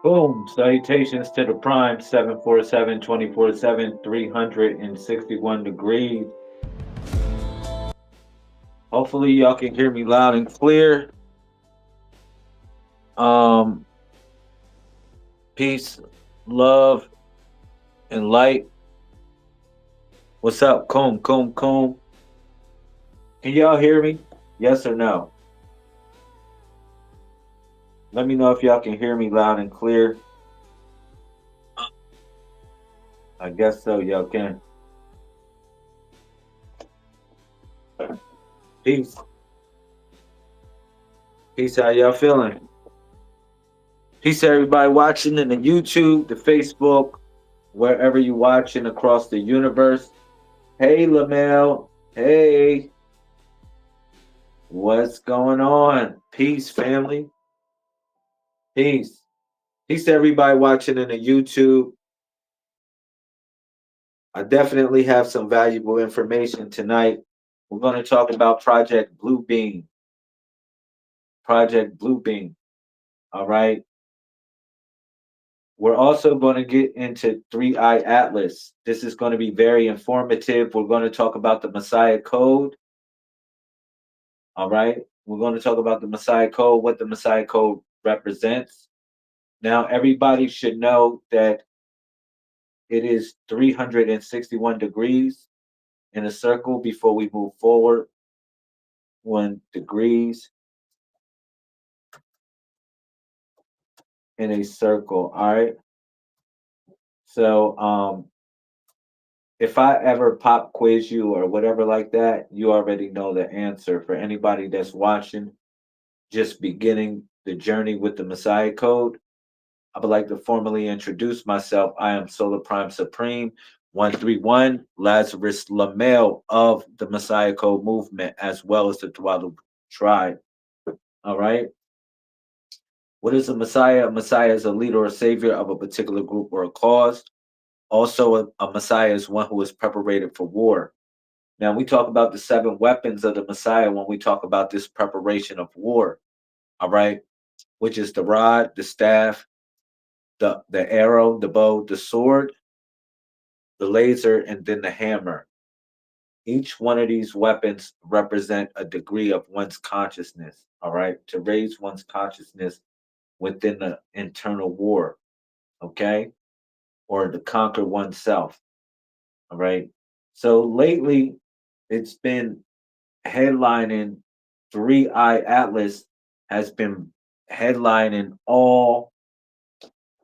Boom. Salutations to the prime 747 24/7 361 degrees. Hopefully y'all can hear me loud and clear. Um Peace, love, and light. What's up? Coom, coom, coom. Can y'all hear me? Yes or no? Let me know if y'all can hear me loud and clear. I guess so, y'all can. Peace. Peace, how y'all feeling? Peace to everybody watching in the YouTube, the Facebook, wherever you watching across the universe. Hey, Lamel. Hey, what's going on? Peace, family. Peace. Peace to everybody watching in the YouTube. I definitely have some valuable information tonight. We're going to talk about Project Bluebeam. Project Bluebeam. All right. We're also going to get into Three Eye Atlas. This is going to be very informative. We're going to talk about the Messiah Code. All right. We're going to talk about the Messiah Code, what the Messiah Code represents. Now, everybody should know that it is 361 degrees in a circle before we move forward. 1 degrees in a circle. All right. So, if I ever pop quiz you or whatever like that, you already know the answer. For anybody that's watching, just beginning the journey with the Messiah Code, I would like to formally introduce myself. I am Solar Prime Supreme 131, Lazarus Lamel of the Messiah Code movement, as well as the Tualu tribe. All right. What is a Messiah? A Messiah is a leader or savior of a particular group or a cause. Also, a Messiah is one who is preparated for war. Now, we talk about the 7 weapons of the Messiah when we talk about this preparation of war. All right. Which is the rod, the staff, the arrow, the bow, the sword, the laser, and then the hammer. Each one of these weapons represent a degree of one's consciousness, all right, to raise one's consciousness within the internal war, okay, or to conquer oneself, all right. So lately, it's been headlining. Three Eye Atlas has been headlining all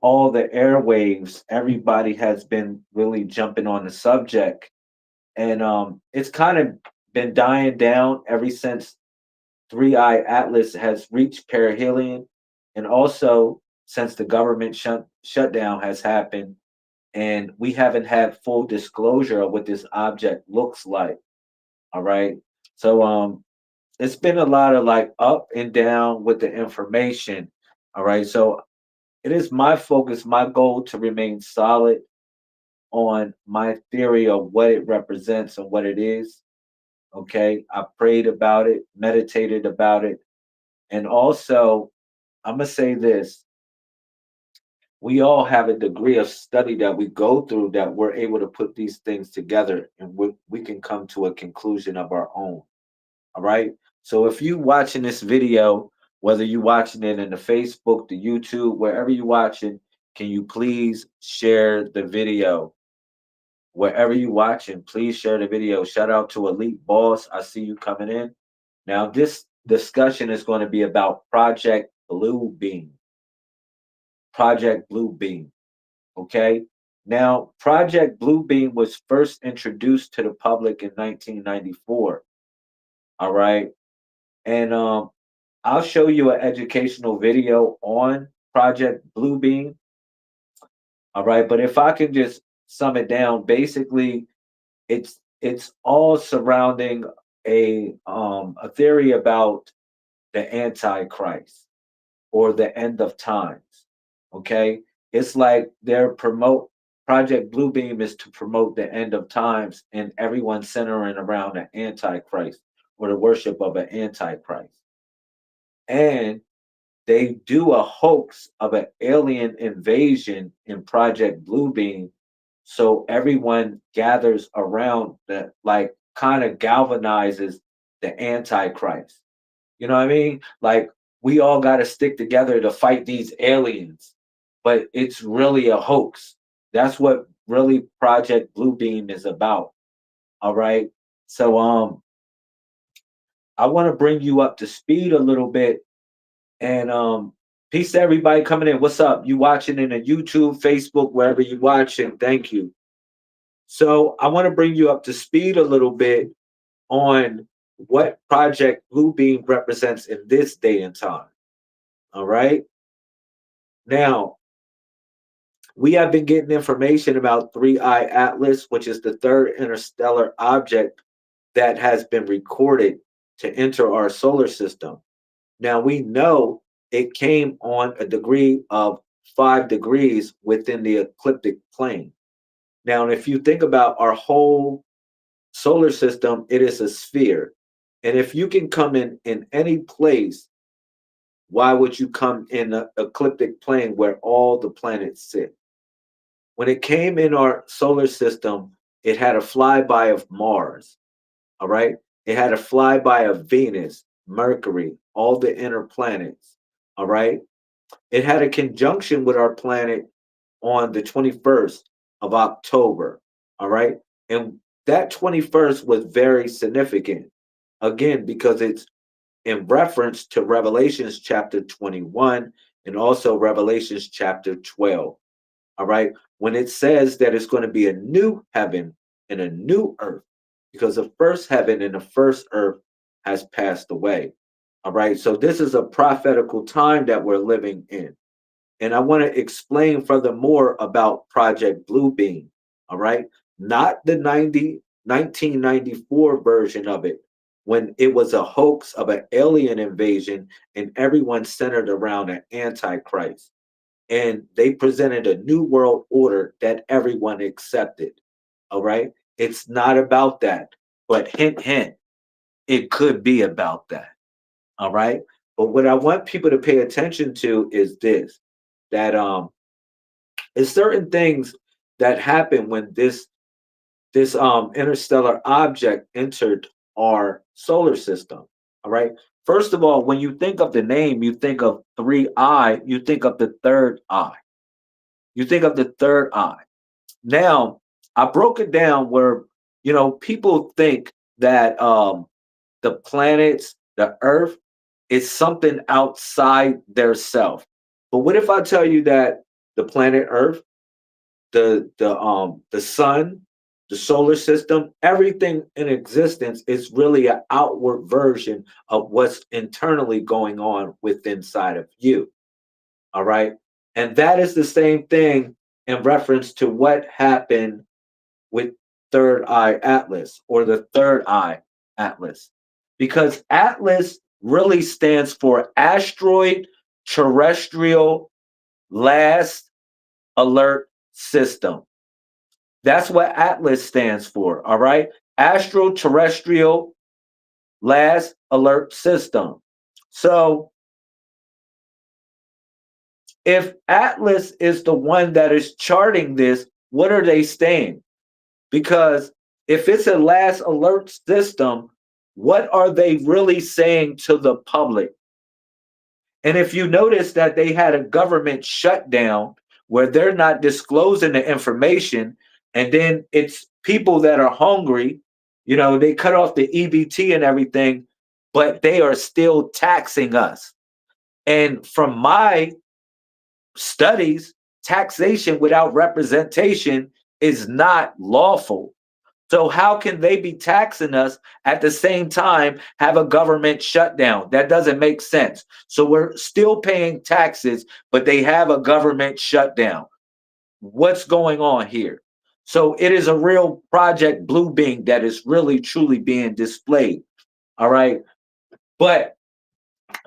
the airwaves. Everybody has been really jumping on the subject, and it's kind of been dying down ever since Three Eye Atlas has reached perihelion, and also since the government shutdown has happened, and we haven't had full disclosure of what this object looks like. All right, so it's been a lot of like up and down with the information. All right, so it is my focus, my goal to remain solid on my theory of what it represents and what it is. Okay. I prayed about it, meditated about it. And also, I'm going to say this, we all have a degree of study that we go through that we're able to put these things together and we can come to a conclusion of our own. All right. So if you watching this video, whether you watching it in the Facebook, the YouTube, wherever you watching, can you please share the video? Wherever you watching, please share the video. Shout out to Elite Boss. I see you coming in. Now, this discussion is going to be about Project Blue Beam. Project Blue Beam. Okay. Now, Project Blue Beam was first introduced to the public in 1994. All right. And I'll show you an educational video on Project Bluebeam. All right, but if I can just sum it down, basically, it's all surrounding a theory about the Antichrist or the end of times. Okay, it's like they're promote Project Bluebeam is to promote the end of times and everyone centering around the Antichrist or the worship of an Antichrist. And they do a hoax of an alien invasion in Project Bluebeam, so everyone gathers around that, like kind of galvanizes the Antichrist. You know what I mean? Like we all got to stick together to fight these aliens, but it's really a hoax. That's what really Project Bluebeam is about. All right. So I want to bring you up to speed a little bit. And peace to everybody coming in. What's up? You watching in a YouTube, Facebook, wherever you watching. Thank you. So I want to bring you up to speed a little bit on what Project Bluebeam represents in this day and time. All right. Now, we have been getting information about 3I Atlas, which is the third interstellar object that has been recorded to enter our solar system. Now, we know it came on a degree of 5 degrees within the ecliptic plane. Now, if you think about our whole solar system, it is a sphere. And if you can come in any place, why would you come in the ecliptic plane where all the planets sit? When it came in our solar system, it had a flyby of Mars. All right. It had a flyby of Venus, Mercury, all the inner planets. All right. It had a conjunction with our planet on the 21st of October. All right. And that 21st was very significant, again, because it's in reference to Revelations chapter 21 and also Revelations chapter 12. All right. When it says that it's going to be a new heaven and a new earth, because the first heaven and the first earth has passed away. All right. So this is a prophetical time that we're living in. And I want to explain furthermore about Project Bluebeam. All right. Not the 1994 version of it, when it was a hoax of an alien invasion and everyone centered around an antichrist, and they presented a new world order that everyone accepted. All right. It's not about that, but hint, hint, it could be about that. All right. But what I want people to pay attention to is this, that is certain things that happen when this interstellar object entered our solar system. All right. First of all, when you think of the name, you think of 3I, you think of the third eye. You think of the third eye. Now, I broke it down where, people think that the planets, the earth, is something outside their self. But what if I tell you that the planet Earth, the sun, the solar system, everything in existence is really an outward version of what's internally going on within inside of you. All right. And that is the same thing in reference to what happened with Third Eye Atlas or the Third Eye Atlas. Because Atlas really stands for Asteroid Terrestrial Last Alert System. That's what Atlas stands for. All right. Astro Terrestrial Last Alert System. So if Atlas is the one that is charting this, what are they saying? Because if it's a last alert system, what are they really saying to the public? And if you notice that they had a government shutdown where they're not disclosing the information, and then it's people that are hungry, they cut off the EBT and everything, but they are still taxing us. And from my studies, taxation without representation is not lawful. So how can they be taxing us at the same time have a government shutdown? That doesn't make sense. So we're still paying taxes, but they have a government shutdown. What's going on here? So it is a real Project Bluebeam that is really truly being displayed. All right. But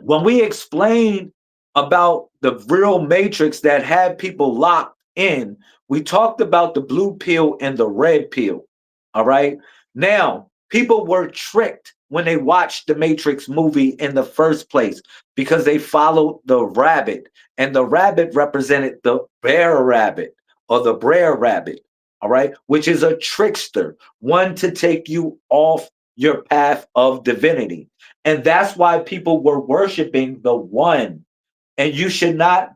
when we explain about the real matrix that had people locked in, we talked about the blue pill and the red pill. All right. Now, people were tricked when they watched the Matrix movie in the first place because they followed the rabbit, and the rabbit represented the bear rabbit or the Brer Rabbit, all right, which is a trickster, one to take you off your path of divinity. And that's why people were worshiping the one, and you should not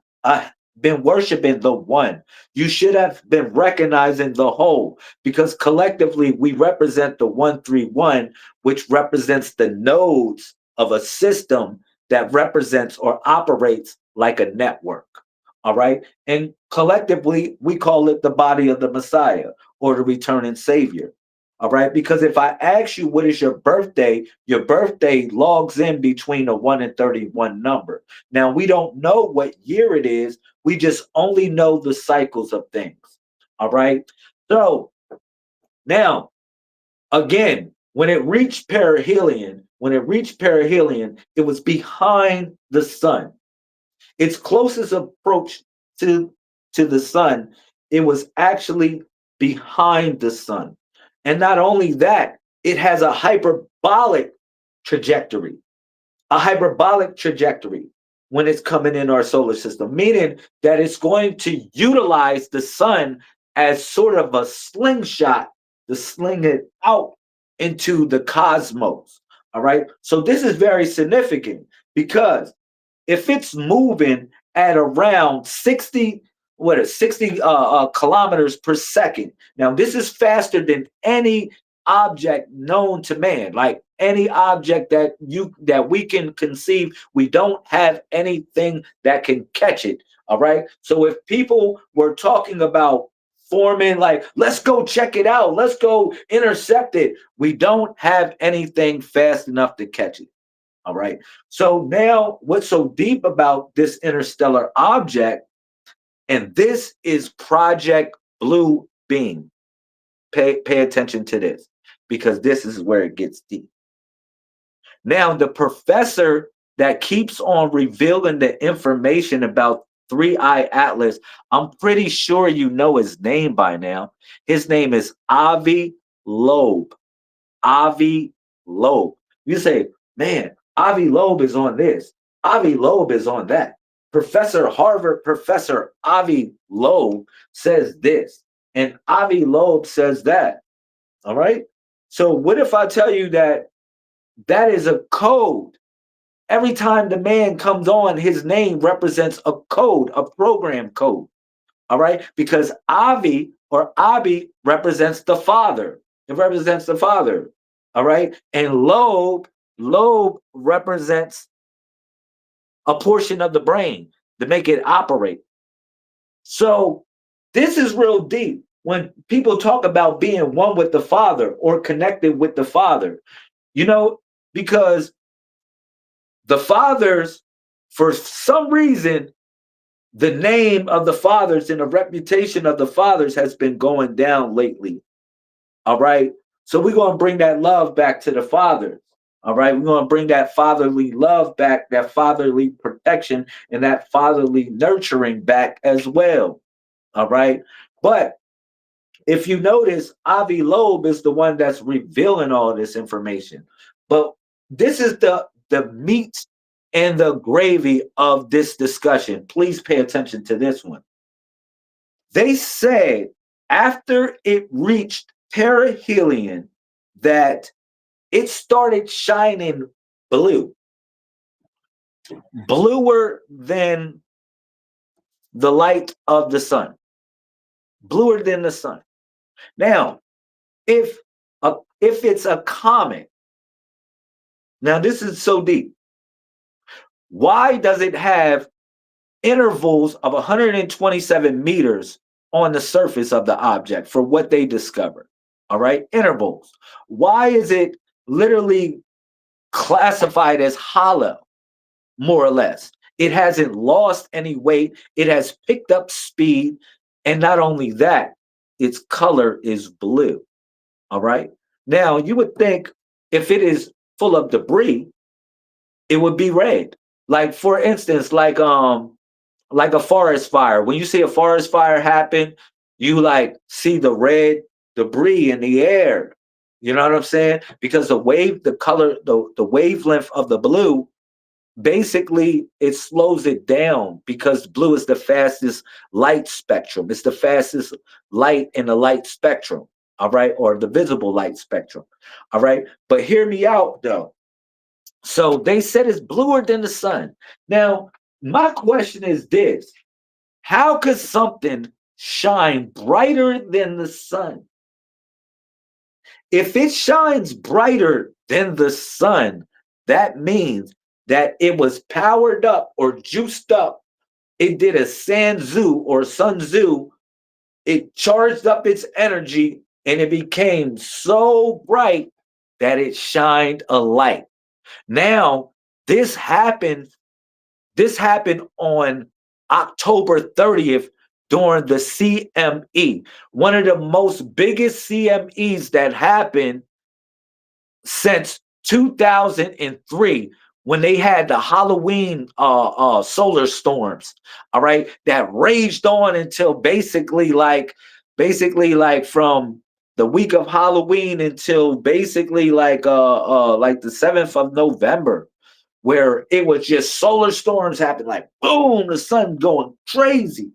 been worshiping the one. You should have been recognizing the whole, because collectively we represent the 131, which represents the nodes of a system that represents or operates like a network. All right. And collectively we call it the body of the Messiah or the returning Savior. All right. Because if I ask you what is your birthday logs in between a 1 and 31 number. Now, we don't know what year it is. We just only know the cycles of things. All right. So now, again, when it reached perihelion, it was behind the sun. Its closest approach to the sun, it was actually behind the sun. And not only that, it has trajectory, a hyperbolic trajectory when it's coming in our solar system, meaning that it's going to utilize the sun as sort of a slingshot to sling it out into the cosmos. All right. So this is very significant because if it's moving at around 60 kilometers per second. Now this is faster than any object known to man, like any object that we can conceive. We don't have anything that can catch it. All right. So if people were talking about forming, like, let's go check it out, let's go intercept it, we don't have anything fast enough to catch it. All right. So now, what's so deep about this interstellar object? And this is Project Blue Beam. Pay attention to this, because this is where it gets deep. Now, the professor that keeps on revealing the information about Three Eye Atlas, I'm pretty sure you know his name by now. His name is Avi Loeb. Avi Loeb. You say, man, Avi Loeb is on this. Avi Loeb is on that. Harvard Professor Avi Loeb says this, and Avi Loeb says that. All right. So what if I tell you that that is a code? Every time the man comes on, his name represents a code, a program code. All right. Because Avi or Abi represents the father. It represents the father. All right. And Loeb represents a portion of the brain to make it operate. So this is real deep when people talk about being one with the Father or connected with the Father, you know, because the fathers, for some reason, the name of the fathers and the reputation of the fathers has been going down lately. All right. So we're going to bring that love back to the fathers. All right. We're going to bring that fatherly love back, that fatherly protection, and that fatherly nurturing back as well. All right. But if you notice, Avi Loeb is the one that's revealing all this information. But this is the meat and the gravy of this discussion. Please pay attention to this one. They say after it reached perihelion that it started shining blue, bluer than the light of the sun, bluer than the sun. Now, if it's a comet, now this is so deep. Why does it have intervals of 127 meters on the surface of the object for what they discovered? All right, intervals. Why is it literally classified as hollow, more or less? It hasn't lost any weight. It has picked up speed. And not only that, its color is blue. All right. Now, you would think if it is full of debris, it would be red. Like, for instance, like a forest fire. When you see a forest fire happen, you like see the red debris in the air. You know what I'm saying? Because the color, the wavelength of the blue, basically it slows it down because blue is the fastest light spectrum. It's the fastest light in the light spectrum. All right, or the visible light spectrum. All right, but hear me out though. So they said it's bluer than the sun. Now, my question is this: how could something shine brighter than the sun? If it shines brighter than the sun, that means that it was powered up or juiced up. It did a Sanzu or Sun Tzu. It charged up its energy and it became so bright that it shined a light. Now, this happened this happened on October 30th during the CME, one of the most biggest CMEs that happened since 2003 when they had the Halloween solar storms, all right, that raged on until basically like from the week of Halloween until basically like the 7th of November, where it was just solar storms happen, like boom, the sun going crazy.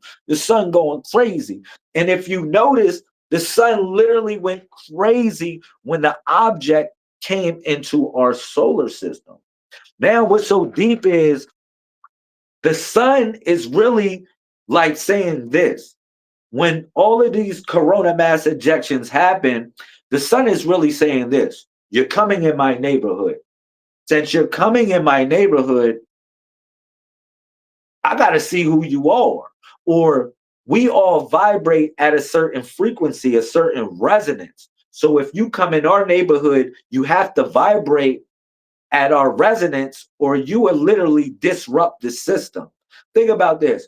And if you notice, the sun literally went crazy when the object came into our solar system. Now, what's so deep is the sun is really like saying this: when all of these corona mass ejections happen, the sun is really saying this: you're coming in my neighborhood. Since you're coming in my neighborhood, I got to see who you are. Or we all vibrate at a certain frequency, a certain resonance. So if you come in our neighborhood, you have to vibrate at our resonance, or you will literally disrupt the system. Think about this.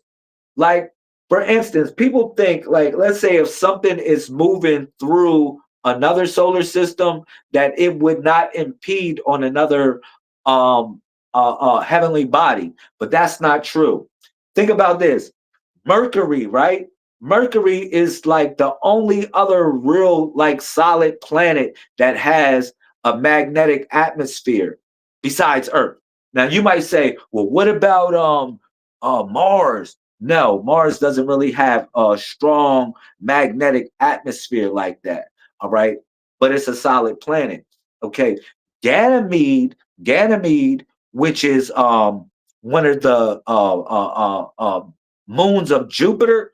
Like, for instance, people think, like, let's say if something is moving through another solar system, that it would not impede on another um, heavenly body. But that's not true. Think about this: Mercury, right? Mercury is like the only other real, like, solid planet that has a magnetic atmosphere besides Earth. Now you might say, well, what about Mars? No, Mars doesn't really have a strong magnetic atmosphere like that. All right, but it's a solid planet. Okay, Ganymede, which is one of the moons of Jupiter,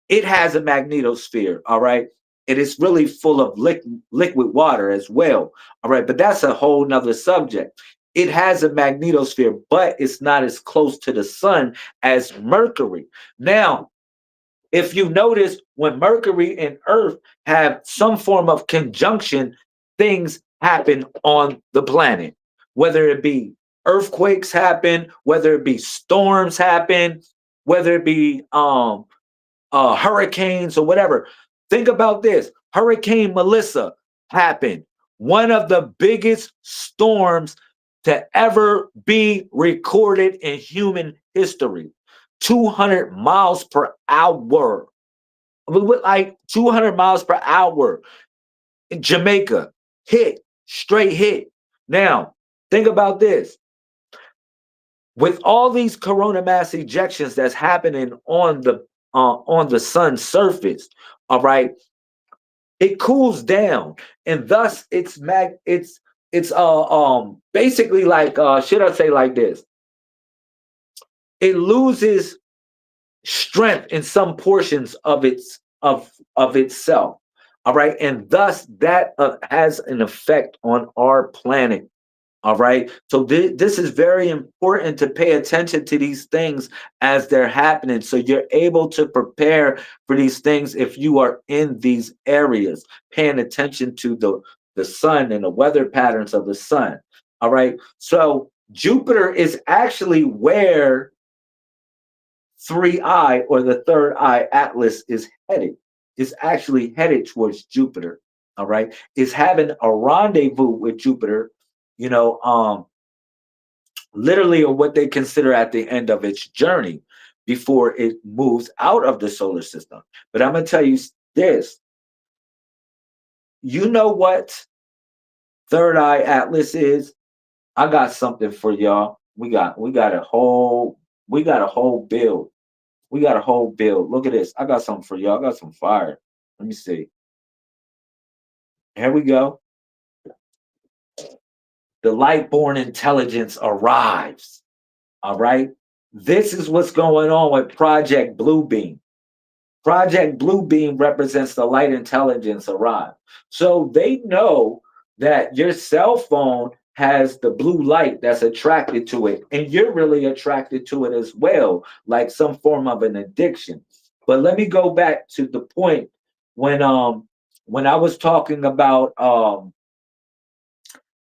it has a magnetosphere. All right, it is really full of liquid water as well. All right, but that's a whole nother subject. It has a magnetosphere, but it's not as close to the sun as Mercury. Now, if you notice, when Mercury and Earth have some form of conjunction, things happen on the planet. Whether it be earthquakes happen, whether it be storms happen, whether it be hurricanes or whatever. Think about this: Hurricane Melissa happened, one of the biggest storms to ever be recorded in human history. 200 miles per hour. Like 200 miles per hour in Jamaica. Hit, straight hit. Now, think about this: with all these corona mass ejections that's happening on the sun's surface, all right, it cools down, and thus it's basically like, should I say like this: it loses strength in some portions of itself. All right, and thus that has an effect on our planet. All right. So this is very important to pay attention to these things as they're happening. So you're able to prepare for these things if you are in these areas, paying attention to the sun and the weather patterns of the sun. All right. So Jupiter is actually where 3I, or the third eye atlas, is headed. Is actually headed towards Jupiter. All right. Is having a rendezvous with Jupiter, you know, literally, or what they consider at the end of its journey before it moves out of the solar system. But I'm going to tell you this: you know what? Third Eye Atlas is, I got something for y'all. We got a whole build. We got a whole build. Look at this. I got something for y'all. I got some fire. Let me see. Here we go. The light-born intelligence arrives. All right. This is what's going on with Project Bluebeam. Project Bluebeam represents the light intelligence arrive. So they know that your cell phone has the blue light that's attracted to it, and you're really attracted to it as well, like some form of an addiction. But let me go back to the point when I was talking about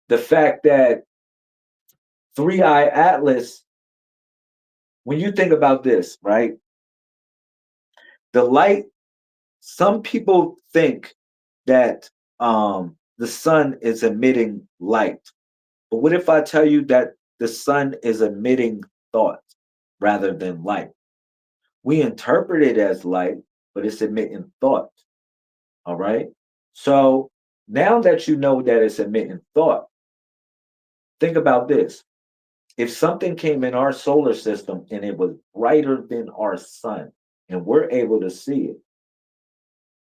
the fact that Three Eye Atlas, when you think about this, right? The light, some people think that the sun is emitting light. But what if I tell you that the sun is emitting thought rather than light? We interpret it as light, but it's emitting thought. All right. So now that you know that it's emitting thought, think about this. If something came in our solar system and it was brighter than our sun, and we're able to see it,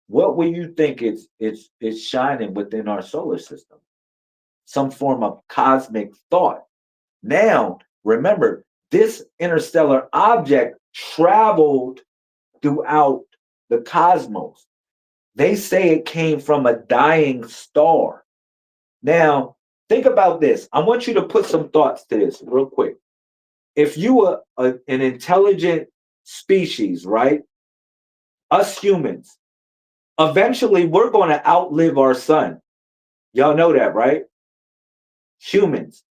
what will you think it's shining within our solar system? Some form of cosmic thought. Now, remember, this interstellar object traveled throughout the cosmos. They say it came from a dying star. Now, think about this. I want you to put some thoughts to this real quick. If you were an intelligent species, right? Us humans, eventually we're going to outlive our sun. Y'all know that, right? Humans.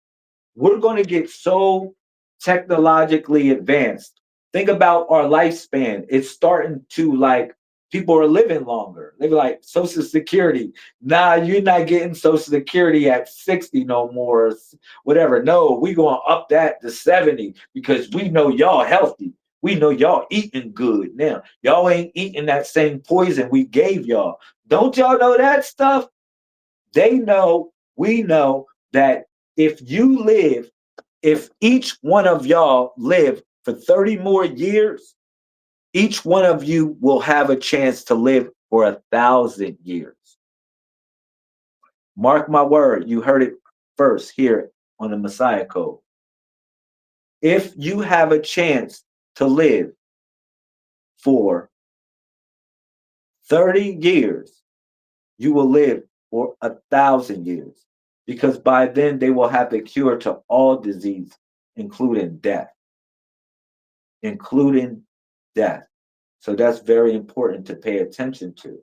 We're going to get so technologically advanced. Think about our lifespan. It's starting to like people are living longer. They're like Social Security. Nah, you're not getting Social Security at 60 no more. Whatever. No, we gonna up that to 70 because we know y'all healthy. We know y'all eating good now. Y'all ain't eating that same poison we gave y'all. Don't y'all know that stuff? They know, we know that if you live, if each one of y'all live for 30 more years, each one of you will have a chance to live for 1,000 years. Mark my word, you heard it first here on the Messiah Code. If you have a chance to live for 30 years, you will live for 1,000 years because by then they will have the cure to all disease, including death, including death. So that's very important to pay attention to.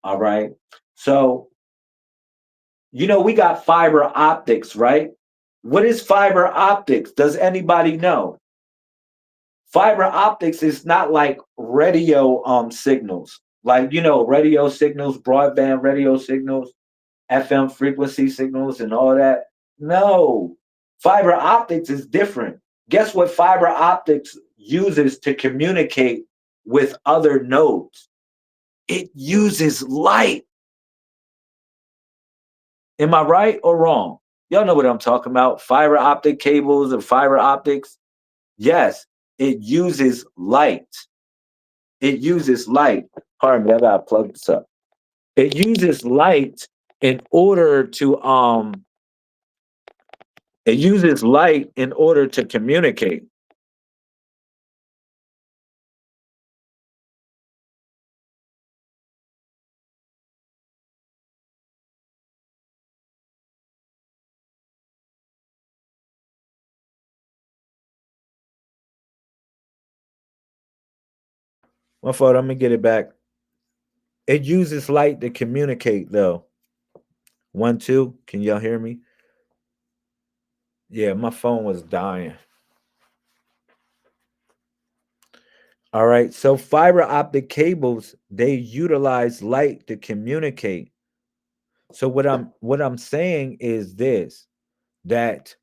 All right. So, we got fiber optics, right? What is fiber optics? Does anybody know? Fiber optics is not like radio signals, like radio signals, broadband radio signals, FM frequency signals, and all that. No, fiber optics is different. Guess what fiber optics uses to communicate with other nodes? It uses light. Am I right or wrong? Y'all know what I'm talking about. Fiber optic cables and fiber optics. Yes, it uses light. It uses light. Pardon me, I gotta plug this up. It uses light in order to communicate. My fault, I'm gonna get it back. It uses light to communicate though. One, two. Can y'all hear me? Yeah, my phone was dying. All right. So fiber optic cables, they utilize light to communicate. So what I'm saying is this, that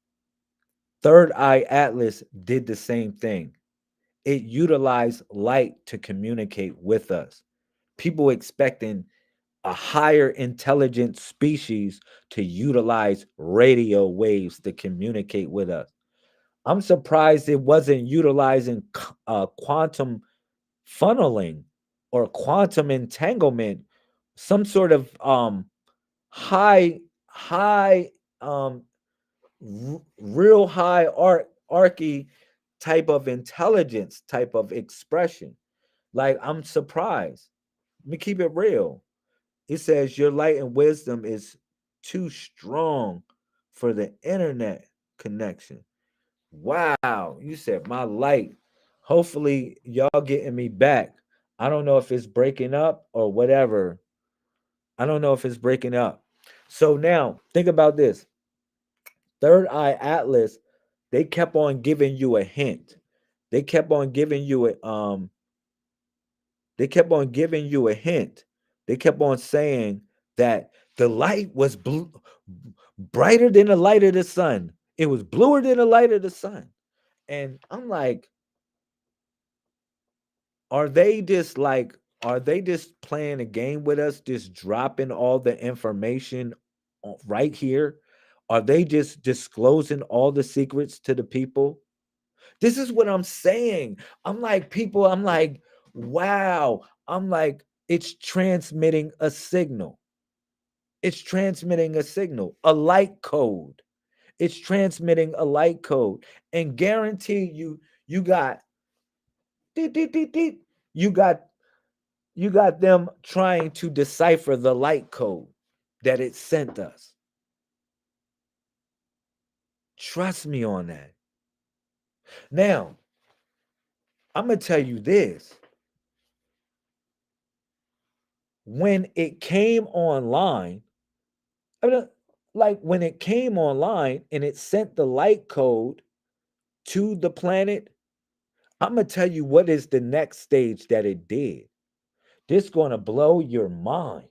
Third Eye Atlas did the same thing. It utilized light to communicate with us. People expecting a higher intelligent species to utilize radio waves to communicate with us. I'm surprised it wasn't utilizing quantum funneling or quantum entanglement, some sort of high um real high archy type of intelligence type of expression. Like, I'm surprised. Let me keep it real. It says your light and wisdom is too strong for the internet connection. Wow, you said my light. Hopefully, y'all getting me back. I don't know if it's breaking up or whatever. I don't know if it's breaking up. So now, think about this. Third Eye Atlas, they kept on giving you a hint. They kept on giving you a they kept on giving you a hint. They kept on saying that the light was brighter than the light of the sun. It was bluer than the light of the sun. And I'm like, are they just like, are they just playing a game with us, just dropping all the information right here? Are they just disclosing all the secrets to the people? This is what I'm saying. I'm like, people, I'm like, wow. I'm like, it's transmitting a signal. It's transmitting a signal, a light code. It's transmitting a light code. And guarantee you, you got, deet, deet, deet, deet, you got, you got them trying to decipher the light code that it sent us. Trust me on that. Now, I'm going to tell you this. When it came online, like when it came online and it sent the light code to the planet, I'm going to tell you what is the next stage that it did. This is going to blow your mind.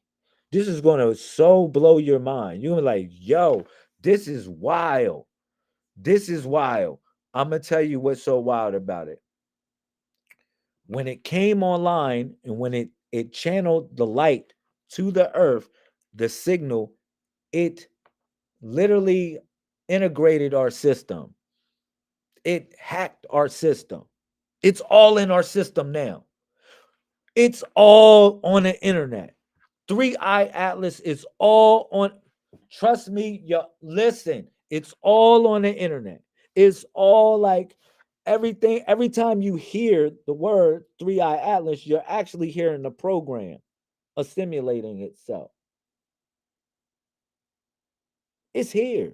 This is going to so blow your mind. You're like, yo, this is wild. This is wild. I'm going to tell you what's so wild about it. When it came online and when it channeled the light to the earth, the signal, it literally integrated our system. It hacked our system. It's all in our system now. It's all on the internet. Three Eye Atlas is all on. Trust me, y'all. Listen, it's all on the internet. It's all like everything. Every time you hear the word Three Eye Atlas, you're actually hearing the program assimilating itself. It's here.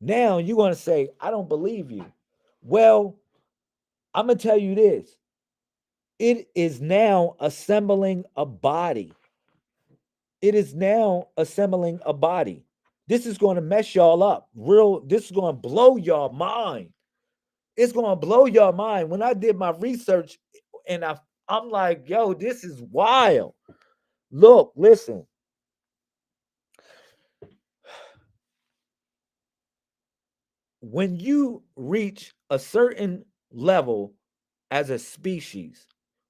Now you're going to say, I don't believe you. Well, I'm going to tell you this. It is now assembling a body. It is now assembling a body. This is going to mess y'all up. This is going to blow y'all mind. It's going to blow your mind. When I did my research and I'm like, yo, this is wild. Look, listen. When you reach a certain level as a species,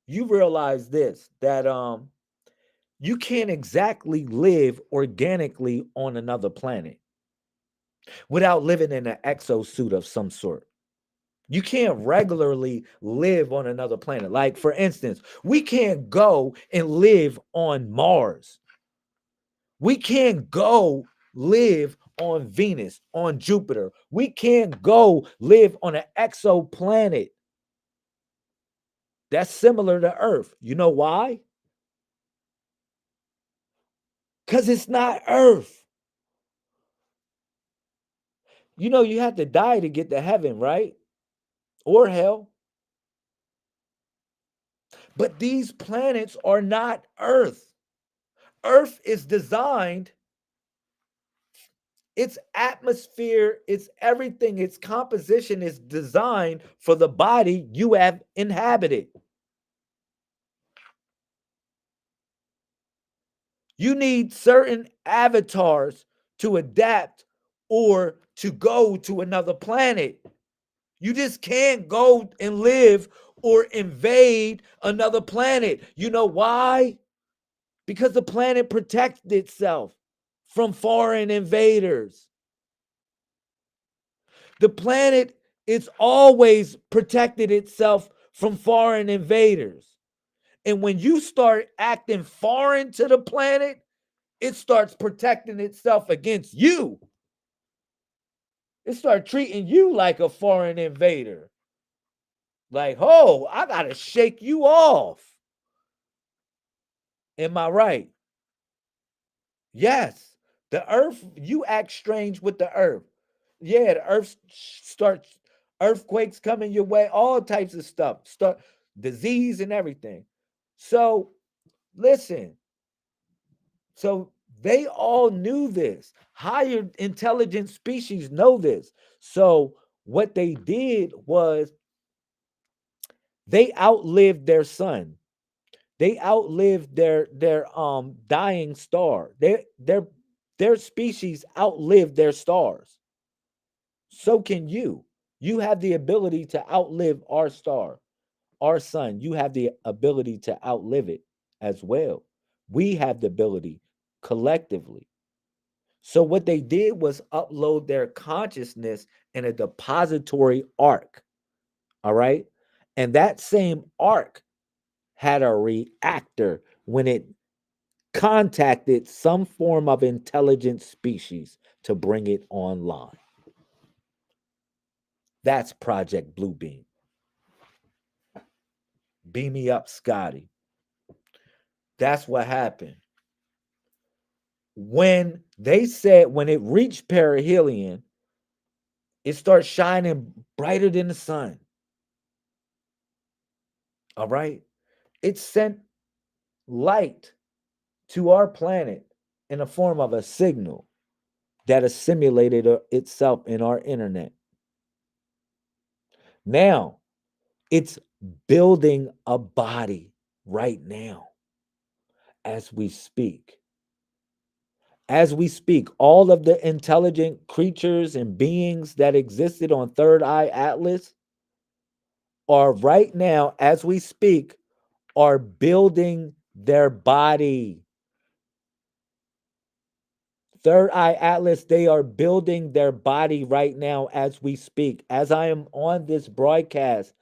you realize this, that you can't exactly live organically on another planet without living in an exosuit of some sort. You can't regularly live on another planet. Like, for instance, we can't go and live on Mars. We can't go live on Venus, on Jupiter. We can't go live on an exoplanet that's similar to Earth. You know why? Because it's not Earth. You know, you have to die to get to heaven, right? Or hell. But these planets are not Earth. Earth is designed, its atmosphere, its everything, its composition is designed for the body you have inhabited. You need certain avatars to adapt or to go to another planet. You just can't go and live or invade another planet. You know why? because the planet protects itself from foreign invaders. The planet is always protected itself from foreign invaders. And when you start acting foreign to the planet, it starts protecting itself against you. It starts treating you like a foreign invader. Like, oh, I got to shake you off. Am I right? Yes. The earth, you act strange with the earth. Yeah, the earth starts, earthquakes coming your way, all types of stuff, start disease and everything. So, listen, so they all knew this. Higher intelligent species know this. So, what they did was they outlived their sun. They outlived their dying star. Their species outlived their stars. So can you. You have the ability to outlive our star, our sun. You have the ability to outlive it as well. We have the ability collectively. So what they did was upload their consciousness in a depository arc. All right. And that same arc had a reactor when it contacted some form of intelligent species to bring it online. That's Project Bluebeam. Beam me up, Scotty. That's what happened. When they said, when it reached perihelion, it starts shining brighter than the sun. All right. It sent light to our planet in the form of a signal that assimilated itself in our internet. Now, it's building a body right now as we speak. As we speak, all of the intelligent creatures and beings that existed on Third Eye Atlas are right now, as we speak, are building their body. Third Eye Atlas, they are building their body right now as we speak. As I am on this broadcast,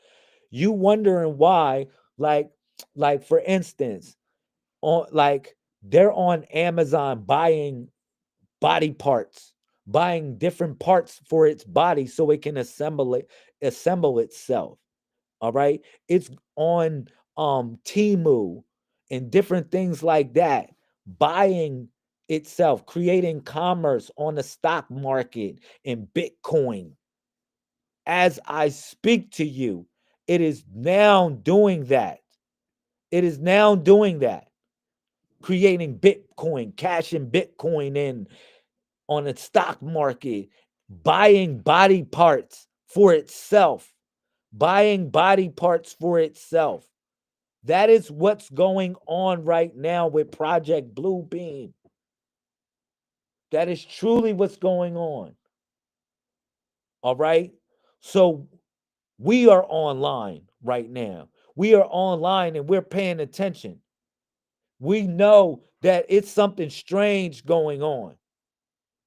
you wondering why, like, like for instance, on like they're on Amazon buying body parts, buying different parts for its body so it can assemble itself. All right. It's on Timu and different things like that, buying itself, creating commerce on the stock market and Bitcoin. As I speak to you, it is now doing that. It is now doing that, creating Bitcoin, cashing Bitcoin in on the stock market, buying body parts for itself, buying body parts for itself. That is what's going on right now with Project Bluebeam. That is truly what's going on. All right. So we are online right now. We are online and we're paying attention. We know that it's something strange going on.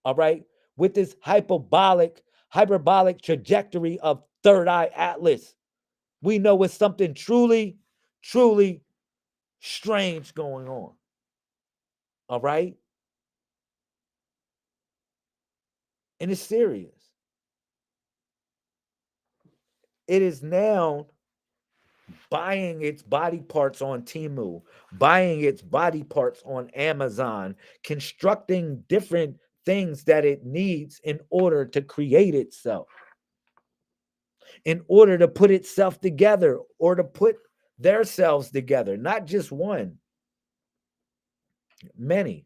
All right. With this hyperbolic trajectory of Third Eye Atlas, we know it's something truly strange going on. All right. And it's serious. It is now buying its body parts on Timu, buying its body parts on Amazon, constructing different things that it needs in order to create itself, in order to put itself together or to put their selves together, not just one, many.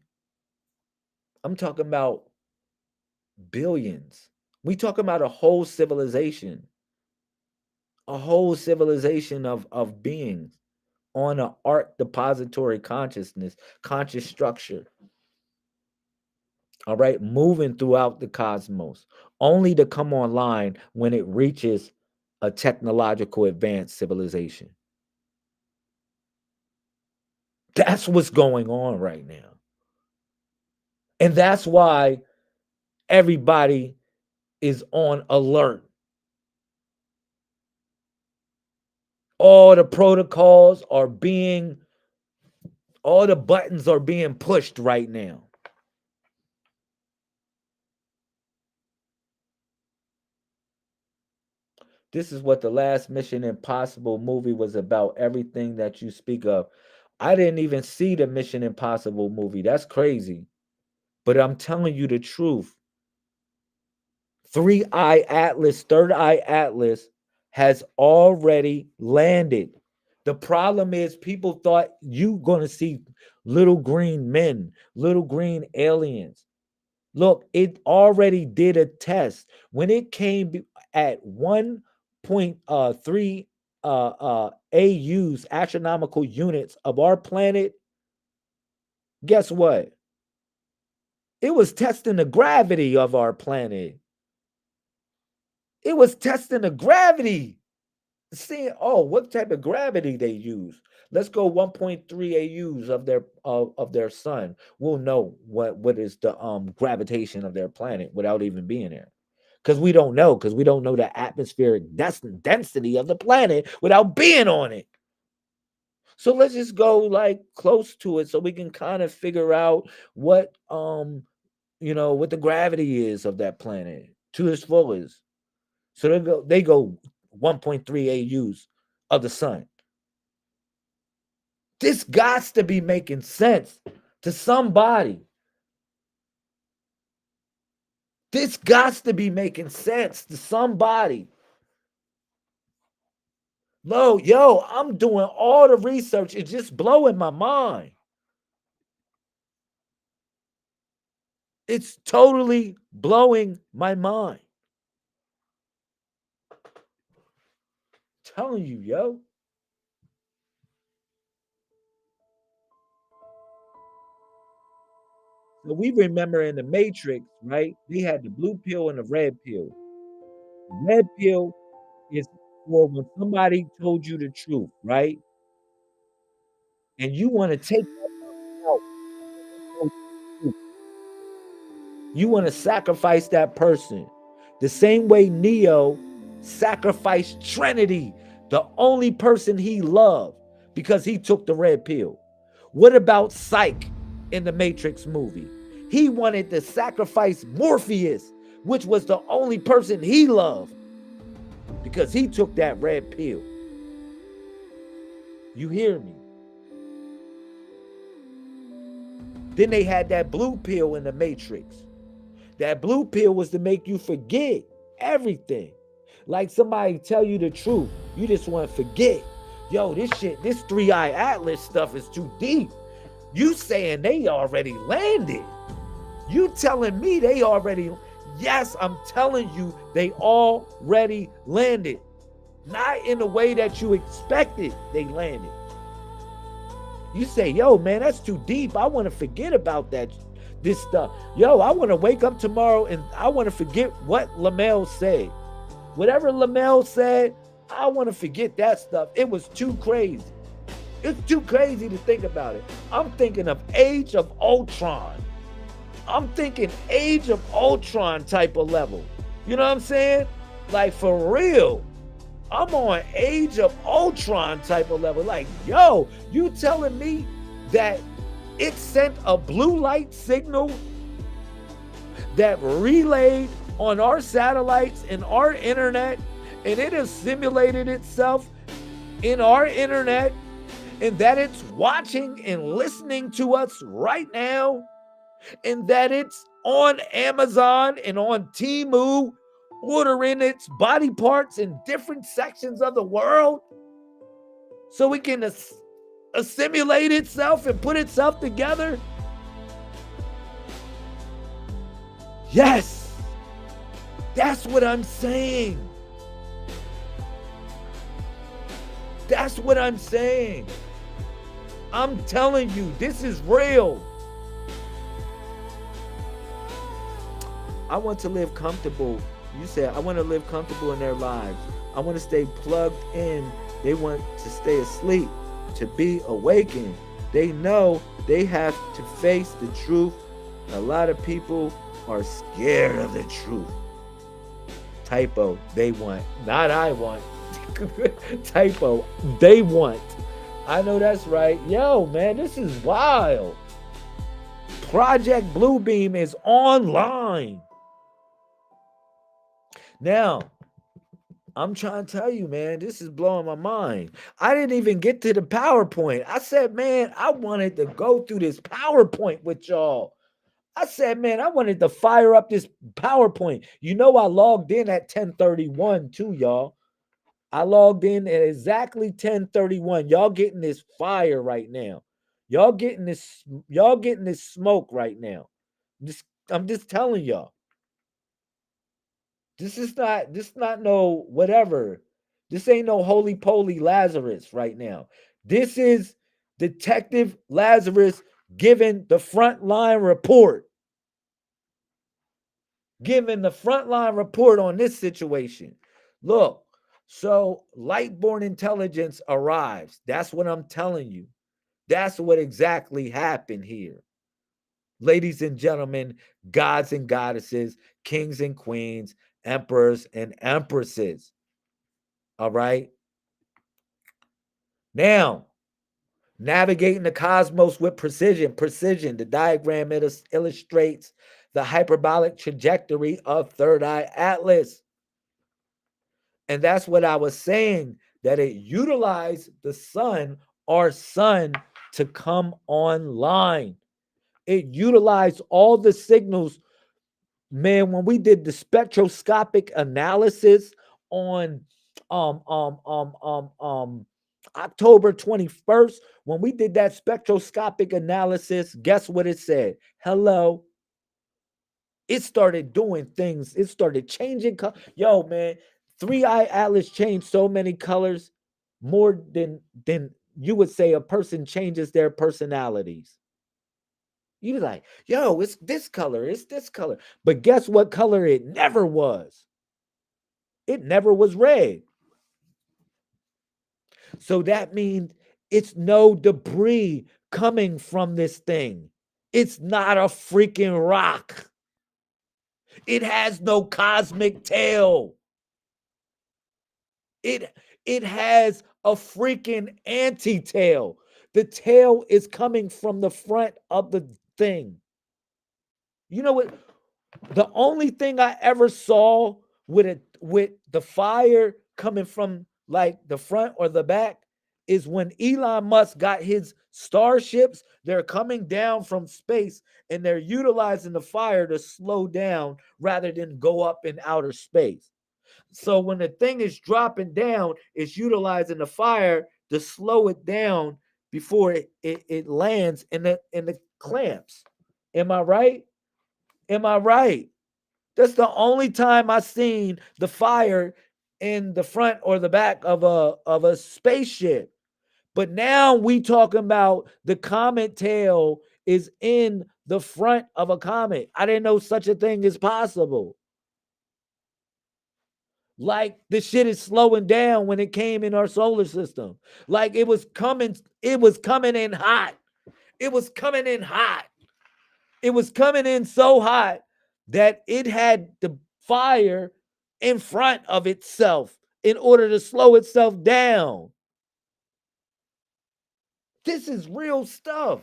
I'm talking about billions. We talking about a whole civilization of beings on an art depository consciousness, conscious structure. All right, moving throughout the cosmos, only to come online when it reaches a technological advanced civilization. That's what's going on right now. And that's why everybody is on alert. All the protocols are being, all the buttons are being pushed right now. This is what the last Mission Impossible movie was about. Everything that you speak of. I didn't even see the Mission Impossible movie. That's crazy. But I'm telling you the truth. Third Eye Atlas has already landed. The problem is people thought you going to see little green men, little green aliens. Look, it already did a test. When it came at 1.3 AUs, astronomical units of our planet, guess what? It was testing the gravity of our planet. It was testing the gravity. Seeing, oh, what type of gravity they use. Let's go 1.3 AUs of their sun. We'll know what is the gravitation of their planet without even being there. Because we don't know the atmospheric density of the planet without being on it. So let's just go like close to it so we can kind of figure out what what the gravity is of that planet to its fullest. So they go 1.3 AUs of the sun. This got to be making sense to somebody. This got to be making sense to somebody. Yo, I'm doing all the research. It's just blowing my mind. It's totally blowing my mind. Telling you, yo. So we remember in the Matrix, right? They had the blue pill and the red pill. The red pill is for when somebody told you the truth, right? And you want to take that out. You want to sacrifice that person. The same way Neo sacrificed Trinity, the only person he loved, because he took the red pill. What about Psyche in the Matrix movie? He wanted to sacrifice Morpheus, which was the only person he loved, because he took that red pill. You hear me? Then they had that blue pill in the Matrix. That blue pill was to make you forget everything. Like somebody tell you the truth, you just want to forget. Yo, this 3-Eye Atlas stuff is too deep. You saying they already landed. You telling me they already, yes, I'm telling you they already landed. Not in the way that you expected they landed. You say, yo, man, that's too deep. I want to forget about this stuff. Yo, I want to wake up tomorrow and I want to forget what Lamel said. Whatever Lamel said, I want to forget that stuff. It was too crazy. It's too crazy to think about it. I'm thinking of Age of Ultron. I'm thinking Age of Ultron type of level. You know what I'm saying? Like, for real. I'm on Age of Ultron type of level. Like, yo, you telling me that it sent a blue light signal that relayed on our satellites and our internet, and it has simulated itself in our internet, and that it's watching and listening to us right now, and that it's on Amazon and on Temu ordering its body parts in different sections of the world so it can assimilate itself and put itself together. Yes, that's what I'm saying. That's what I'm saying. I'm telling you, this is real. I want to live comfortable. You said, I want to live comfortable in their lives. I want to stay plugged in. They want to stay asleep, to be awakened. They know they have to face the truth. A lot of people are scared of the truth. Typo, they want. Not I want. Typo, they want. I know that's right. Yo, man, this is wild. Project Bluebeam is online. Now, I'm trying to tell you, man, this is blowing my mind. I didn't even get to the PowerPoint. I said, man, I wanted to go through this PowerPoint with y'all. I said, man, I wanted to fire up this PowerPoint. You know, I logged in at 10:31 too, y'all. I logged in at exactly 10:31. Y'all getting this fire right now. Y'all getting this smoke right now. I'm just telling y'all. This is not no whatever. This ain't no holy poly Lazarus right now. This is Detective Lazarus giving the frontline report. Giving the frontline report on this situation. Look, so Lightborn intelligence arrives. That's what I'm telling you. That's what exactly happened here. Ladies and gentlemen, gods and goddesses, kings and queens, emperors and empresses. All right. Now, navigating the cosmos with precision. Precision, the diagram illustrates the hyperbolic trajectory of Third Eye Atlas. And that's what I was saying, that it utilized the sun, our sun, to come online. It utilized all the signals. Man, when we did the spectroscopic analysis on October 21st, when we did that spectroscopic analysis, guess what it said? Hello. It started doing things. It started changing. Yo, man, Three Eye Atlas changed so many colors, more than you would say a person changes their personalities. You be like, yo, it's this color, it's this color. But guess what color it never was? It never was red. So that means it's no debris coming from this thing. It's not a freaking rock. It has no cosmic tail. It has a freaking anti-tail. The tail is coming from the front of the thing. You know what? The only thing I ever saw with the fire coming from like the front or the back is when Elon Musk got his starships. They're coming down from space and they're utilizing the fire to slow down rather than go up in outer space. So when the thing is dropping down, it's utilizing the fire to slow it down before it lands in the clamps. Am I right? Am I right? That's the only time I seen the fire in the front or the back of a spaceship. But now we talking about the comet tail is in the front of a comet. I didn't know such a thing is possible. Like the shit is slowing down when it came in our solar system. Like it was coming in hot. It was coming in hot. It was coming in so hot that it had the fire in front of itself in order to slow itself down. This is real stuff.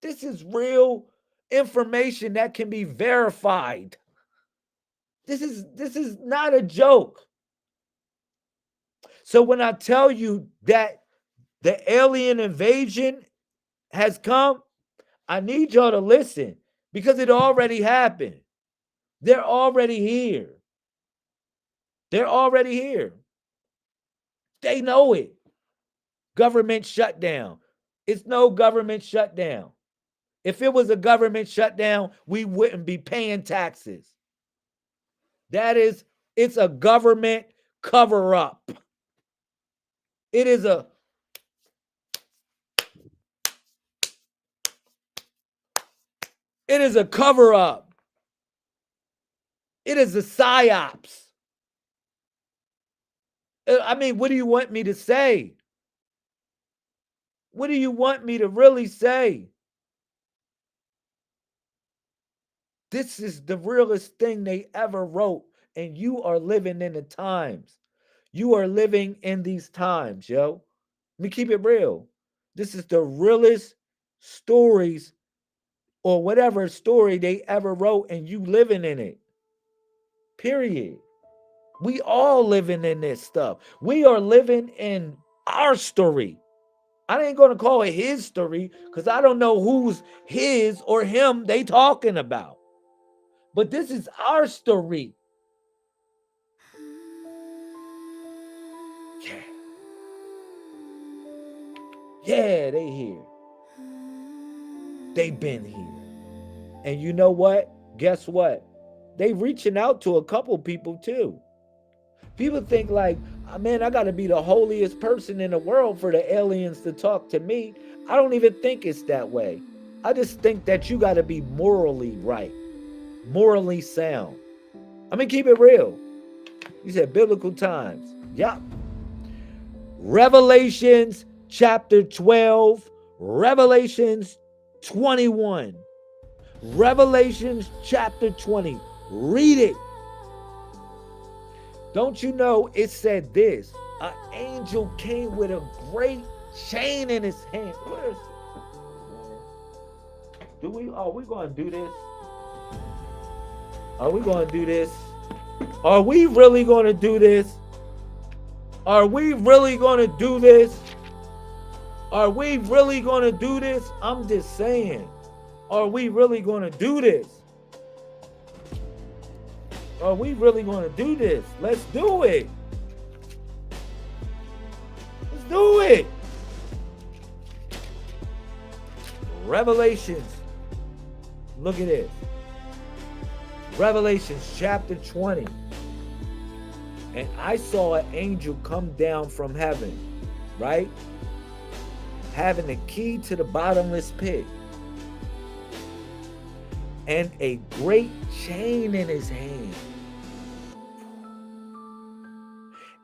This is real information that can be verified. This is not a joke. So when I tell you that the alien invasion has come, I need y'all to listen because it already happened. They're already here. They're already here. They know it. Government shutdown. It's no government shutdown. If it was a government shutdown, we wouldn't be paying taxes. It's a government cover up. It is a cover up. It is a psyops. I mean, what do you want me to say? What do you want me to really say? This is the realest thing they ever wrote, and you are living in the times. You are living in these times, yo. Let me keep it real. This is the realest stories or whatever story they ever wrote, and you living in it. Period. We all living in this stuff. We are living in our story. I ain't gonna call it his story because I don't know who's his or him they talking about. But this is our story. Yeah. Yeah, they here. They been here. And you know what? Guess what? They reaching out to a couple people too. People think like, oh, man, I got to be the holiest person in the world for the aliens to talk to me. I don't even think it's that way. I just think that you got to be morally right, morally sound. I mean, keep it real. You said biblical times. Yup. Revelations chapter 12, Revelations 21, Revelations chapter 20. Read it. Don't you know it said this? An angel came with a great chain in his hand. Where is it? Are we going to do this? Are we going to do this? Are we really going to do this? Are we really going to do this? Are we really going to do this? I'm just saying. Are we really going to do this? Are we really going to do this? Let's do it. Let's do it. Revelations. Look at this. Revelations chapter 20. And I saw an angel come down from heaven, right? Having the key to the bottomless pit. And a great chain in his hand.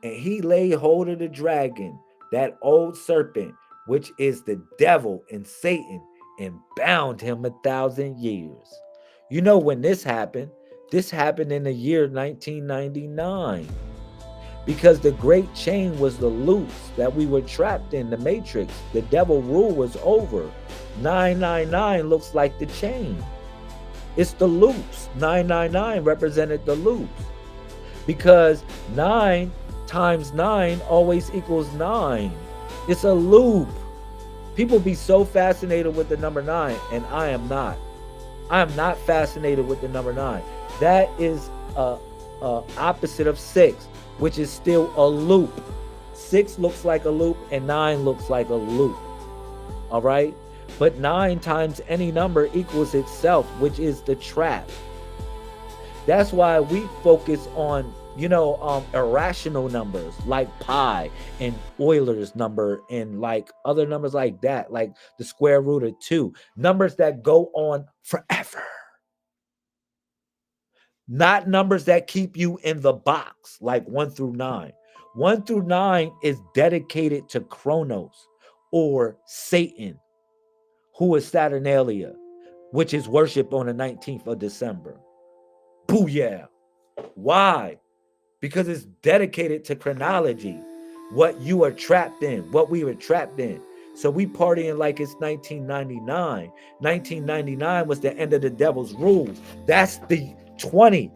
And he laid hold of the dragon, that old serpent, which is the devil and Satan, and bound him 1,000 years. You know when this happened? This happened in the year 1999. Because the great chain was the loops that we were trapped in, the matrix. The devil rule was over. 999 looks like the chain. It's the loops. 999 represented the loops. Because 9 times 9 always equals 9. It's a loop. People be so fascinated with the number 9, and I am not. I am not fascinated with the number 9. That is a opposite of 6, which is still a loop. 6 looks like a loop, and 9 looks like a loop. All right? But 9 times any number equals itself, which is the trap. That's why we focus on, irrational numbers like pi and Euler's number and like other numbers like that, like the square root of 2. Numbers that go on forever. Not numbers that keep you in the box, like 1 through 9. 1 through 9 is dedicated to Kronos or Satan, who is Saturnalia, which is worship on the 19th of December. Booyah. Why? Because it's dedicated to chronology, what you are trapped in, what we were trapped in. So we partying like it's 1999. 1999 was the end of the devil's rule. That's the 20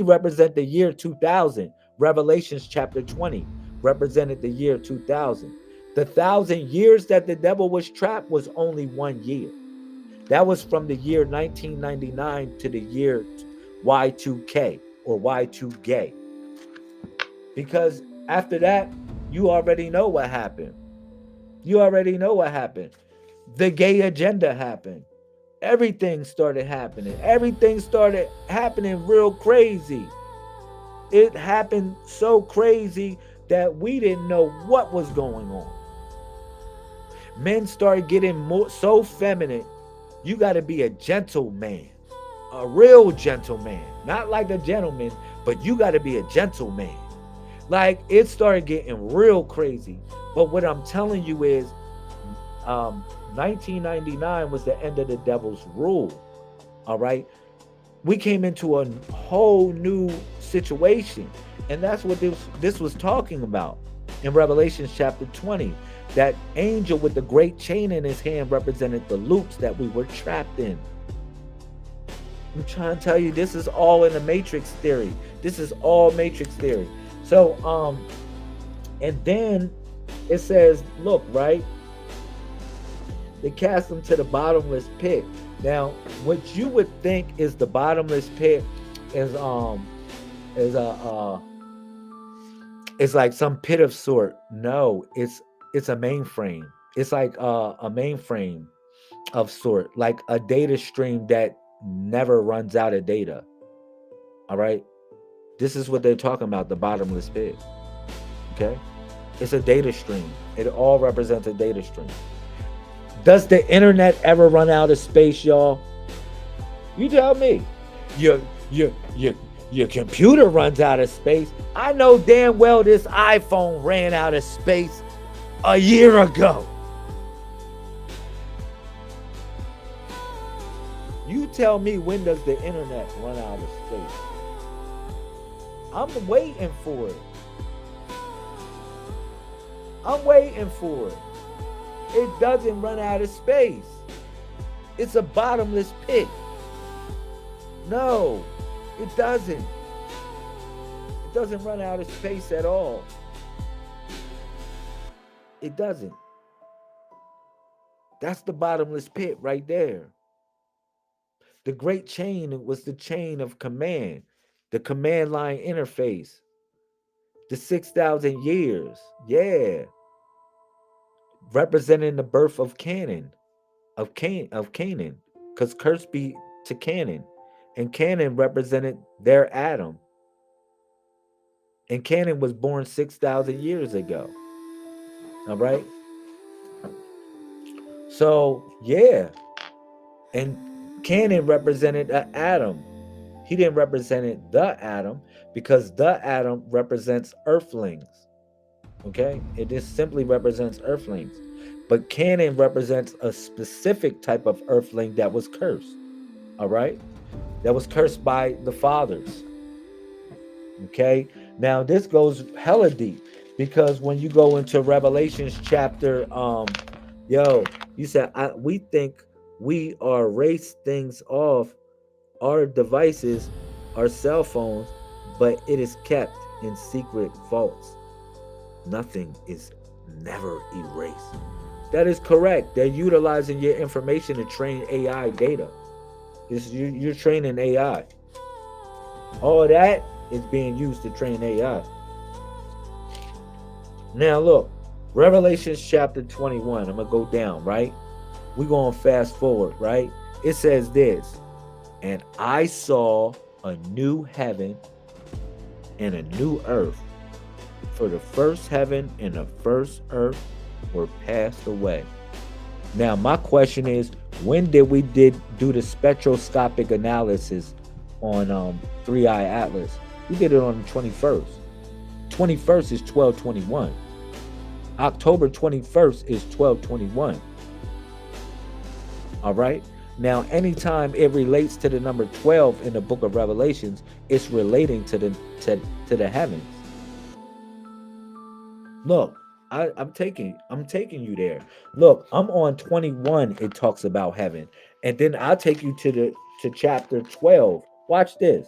represent the year 2000. Revelations chapter 20 represented the year 2000. The 1,000 years that the devil was trapped was only 1 year. That was from the year 1999 to the year Y2K or Y2Gay. Because after that, you already know what happened. You already know what happened. The gay agenda happened. Everything started happening. Everything started happening real crazy. It happened so crazy that we didn't know what was going on. Men started getting so feminine. You got to be a gentleman, a real gentleman, not like a gentleman, but you got to be a gentleman. Like it started getting real crazy. But what I'm telling you is 1999 was the end of the devil's rule. All right. We came into a whole new situation. And that's what this was talking about in Revelation chapter 20. That angel with the great chain in his hand represented the loops that we were trapped in. I'm trying to tell you, this is all in the matrix theory. This is all matrix theory. So, and then it says, look, right? They cast them to the bottomless pit. Now, what you would think is the bottomless pit is like some pit of sort. No, it's a mainframe. It's like a mainframe of sort, like a data stream that never runs out of data. All right, this is what they're talking about, the bottomless pit. Okay, it's a data stream. It all represents a data stream. Does the internet ever run out of space, y'all? You tell me. Your computer runs out of space. I know damn well this iPhone ran out of space a year ago. You tell me, when does the internet run out of space? I'm waiting for it. I'm waiting for it. It doesn't run out of space. It's a bottomless pit. No, it doesn't. It doesn't run out of space at all. It doesn't. That's the bottomless pit right there. The great chain was the chain of command, the command line interface, the 6,000 years. Yeah. Representing the birth of Canaan, of Canaan, because curse be to Canaan, and Canaan represented their Adam, and Canaan was born 6,000 years ago. All right. So yeah, and Canaan represented an Adam. He didn't represent the Adam, because the Adam represents earthlings. Okay, it just simply represents earthlings. But Canaan represents a specific type of earthling that was cursed. All right, that was cursed by the fathers. Okay, now this goes hella deep, because when you go into Revelations chapter, you said we think we are erase things off our devices, our cell phones, but it is kept in secret vaults. Nothing is never erased. That is correct. They're utilizing your information to train AI data. You're training AI. All that is being used to train AI. Now look, Revelations chapter 21. I'm going to go down, right? We're going to fast forward, right? It says this: and I saw a new heaven and a new earth, for the first heaven and the first earth were passed away. Now, my question is, when did we do the spectroscopic analysis on 3i Atlas? We did it on the 21st. 21st is 12/21. October 21st is 12/21. All right. Now, anytime it relates to the number 12 in the book of Revelations, it's relating to the heavens. Look, I'm taking you there. Look, I'm on 21. It talks about heaven, and then I'll take you to chapter 12. Watch this.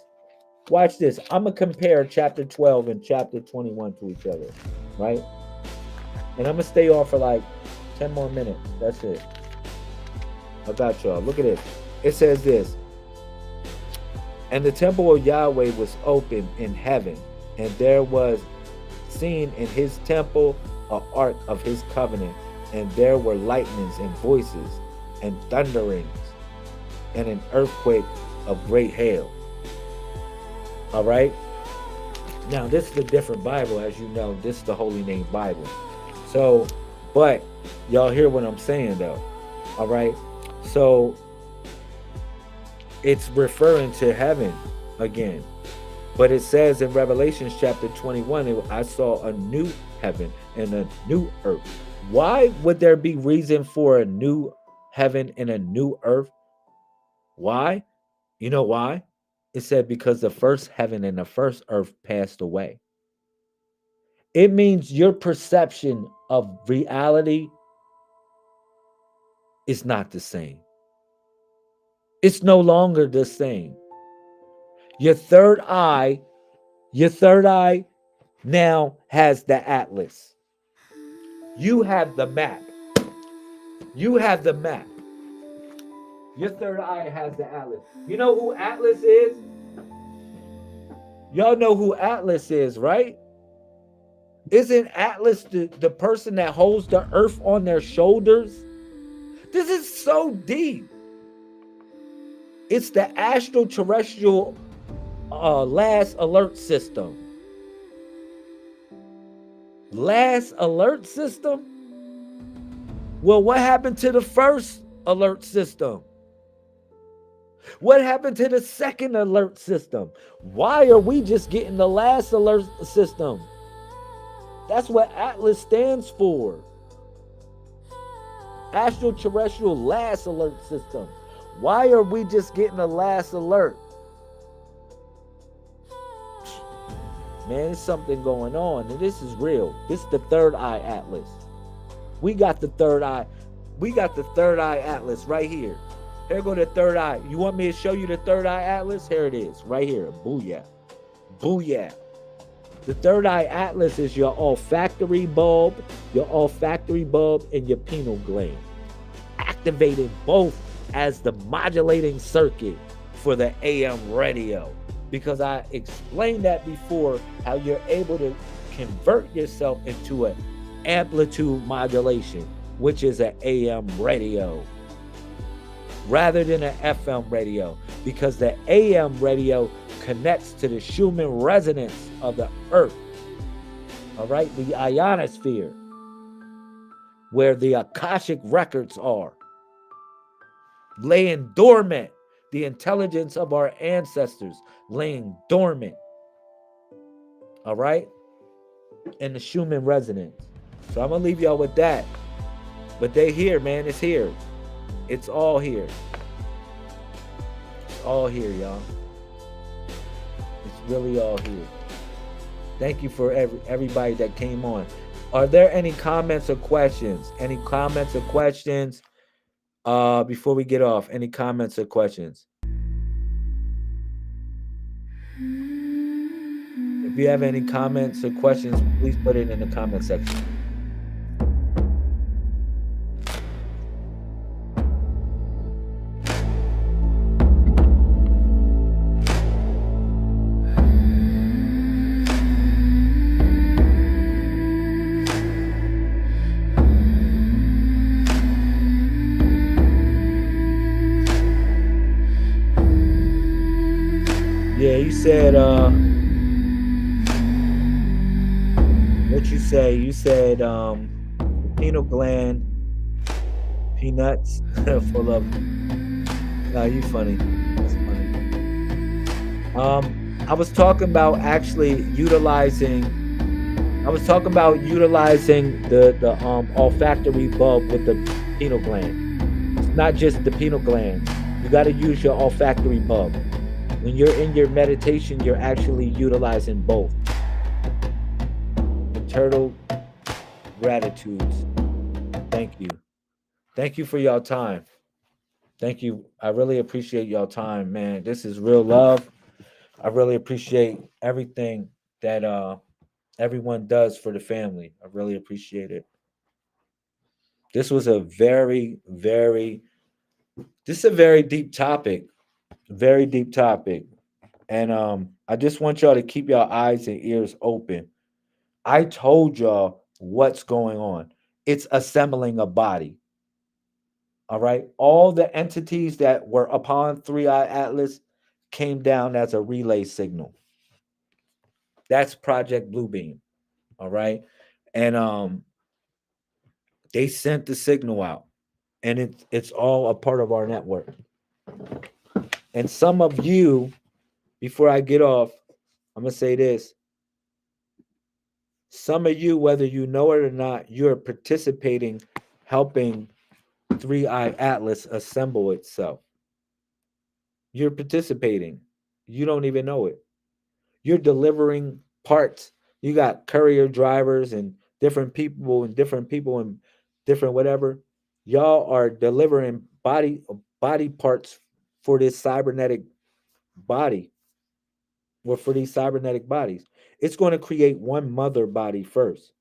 Watch this. I'm gonna compare chapter 12 and chapter 21 to each other, right? And I'm gonna stay on for like 10 more minutes. That's it. I got y'all. Look at it. It says this: and the temple of Yahweh was open in heaven, and there was seen in his temple an ark of his covenant, and there were lightnings and voices and thunderings and an earthquake of great hail. All right. Now this is a different Bible, as you know. This is the Holy Name Bible. So, but y'all hear what I'm saying though. All right. So it's referring to heaven again. But it says in Revelation chapter 21, I saw a new heaven and a new earth. Why would there be reason for a new heaven and a new earth? Why? You know why? It said because the first heaven and the first earth passed away. It means your perception of reality is not the same. It's no longer the same. Your third eye now has the atlas. You have the map. You have the map. Your third eye has the atlas. You know who Atlas is? Y'all know who Atlas is, right? Isn't Atlas the person that holds the earth on their shoulders? This is so deep. It's the astral terrestrial last alert system. Last alert system? Well, what happened to the first alert system? What happened to the second alert system? Why are we just getting the last alert system? That's what Atlas stands for. Astral terrestrial last alert system. Why are we just getting the last alert? Man, there's something going on, and this is real. This is the third eye Atlas. We got the third eye. We got the third eye Atlas right here. Here go the third eye. You want me to show you the third eye Atlas? Here it is, right here. Booyah. Booyah. The third eye Atlas is your olfactory bulb, and your pineal gland. Activating both as the modulating circuit for the AM radio. Because I explained that before, how you're able to convert yourself into an amplitude modulation, which is an AM radio, rather than an FM radio, because the AM radio connects to the Schumann resonance of the earth, all right, the ionosphere, where the Akashic records are, laying dormant, the intelligence of our ancestors laying dormant, all right, in the Schumann resonance. So I'm gonna leave y'all with that, but they here, man. It's here. It's all here. It's all here, y'all. It's really all here. Thank you for everybody that came on. Are there any comments or questions? Any comments or questions before we get off? Any comments or questions? If you have any comments or questions, please put it in the comment section. Yeah, you said, what you say? You said, pineal gland, peanuts full of, nah, you funny. That's funny. I was talking about actually utilizing, the olfactory bulb with the pineal gland. It's not just the pineal gland. You got to use your olfactory bulb. When you're in your meditation, you're actually utilizing both. Eternal gratitudes. Thank you. Thank you for y'all time. Thank you. I really appreciate y'all time, man. This is real love. I really appreciate everything that everyone does for the family. I really appreciate it. This was a very deep topic. Very deep topic. And I just want y'all to keep your eyes and ears open. I told y'all what's going on. It's assembling a body. All right. All the entities that were upon Three Eye Atlas came down as a relay signal. That's Project Bluebeam. All right. And they sent the signal out. And it's all a part of our network. And some of you, before I get off, I'm going to say this. Some of you, whether you know it or not, you're participating, helping 3i Atlas assemble itself. You're participating. You don't even know it. You're delivering parts. You got courier drivers and different people and different whatever. Y'all are delivering body parts for this cybernetic body or for these cybernetic bodies. It's going to create one mother body first.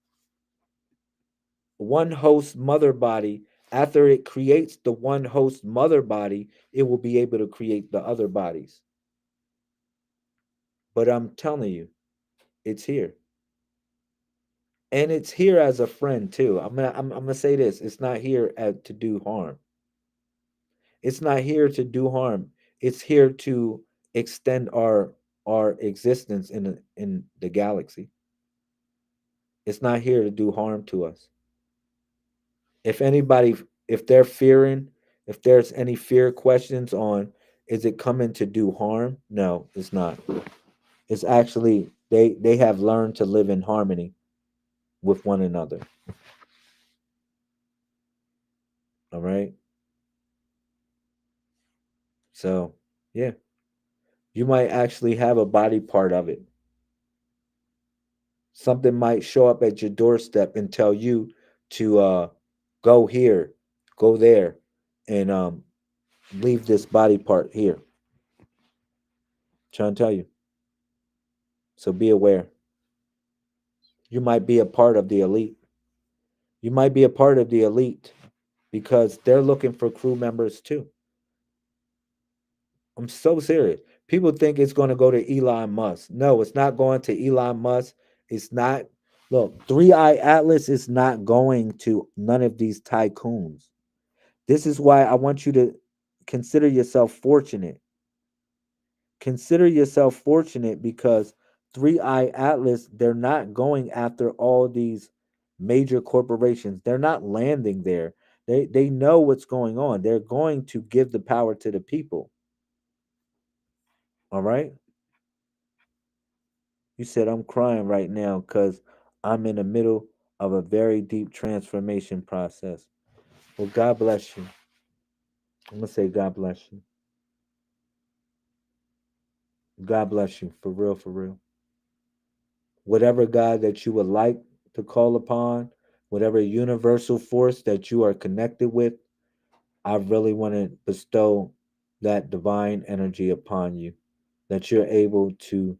One host mother body. After it creates the one host mother body, it will be able to create the other bodies. But I'm telling you, it's here. And it's here as a friend too. I'm gonna say this. It's not here to do harm. It's not here to do harm. It's here to extend our existence in the galaxy. It's not here to do harm to us. If anybody, if they're fearing, if there's any fear questions on, is it coming to do harm? No, it's not. It's actually they have learned to live in harmony with one another. All right. So yeah, you might actually have a body part of it. Something might show up at your doorstep and tell you to go here, go there, and leave this body part here. Trying to tell you. So be aware. You might be a part of the elite. You might be a part of the elite because they're looking for crew members too. I'm so serious. People think it's going to go to Elon Musk. No, it's not going to Elon Musk. It's not. Look, 3i Atlas is not going to none of these tycoons. This is why I want you to consider yourself fortunate. Consider yourself fortunate because 3i Atlas, they're not going after all these major corporations. They're not landing there. They know what's going on. They're going to give the power to the people. All right? You said I'm crying right now because I'm in the middle of a very deep transformation process. Well, God bless you. I'm going to say God bless you. God bless you. For real, for real. Whatever God that you would like to call upon, whatever universal force that you are connected with, I really want to bestow that divine energy upon you, that you're able to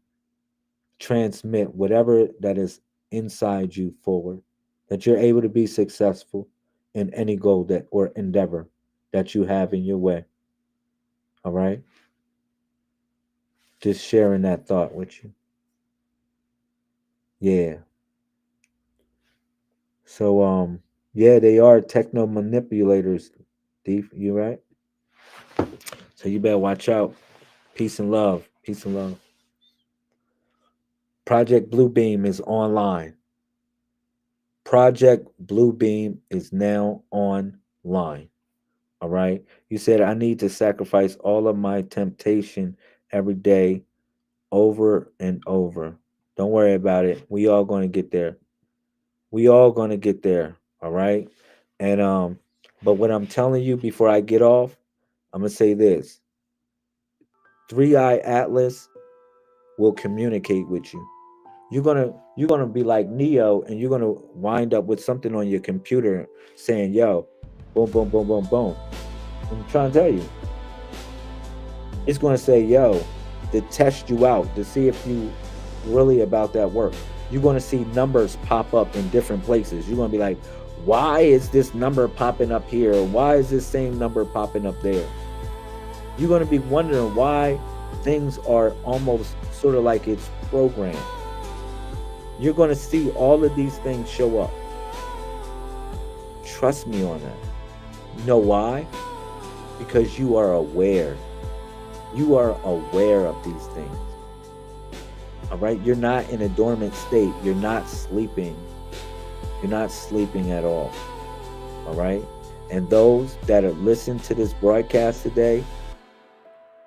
transmit whatever that is inside you forward, that you're able to be successful in any goal that or endeavor that you have in your way. All right? Just sharing that thought with you. Yeah. So yeah, they are techno manipulators, Thief. You right? So you better watch out. Peace and love. Peace and love. Project Bluebeam is online. Project Bluebeam is now online. All right. You said, I need to sacrifice all of my temptation every day over and over. Don't worry about it. We all going to get there. We all going to get there. All right. And, but what I'm telling you before I get off, I'm going to say this 3i Atlas will communicate with you. You're gonna be like Neo, and you're gonna wind up with something on your computer saying, "Yo, boom, boom, boom, boom, boom." I'm trying to tell you, it's gonna say, "Yo," to test you out to see if you really about that work. You're gonna see numbers pop up in different places. You're gonna be like, "Why is this number popping up here? Why is this same number popping up there?" You're gonna be wondering why things are almost sort of like it's programmed. You're going to see all of these things show up. Trust me on that. You know why? Because you are aware. You are aware of these things. All right? You're not in a dormant state. You're not sleeping. You're not sleeping at all. All right? And those that have listened to this broadcast today,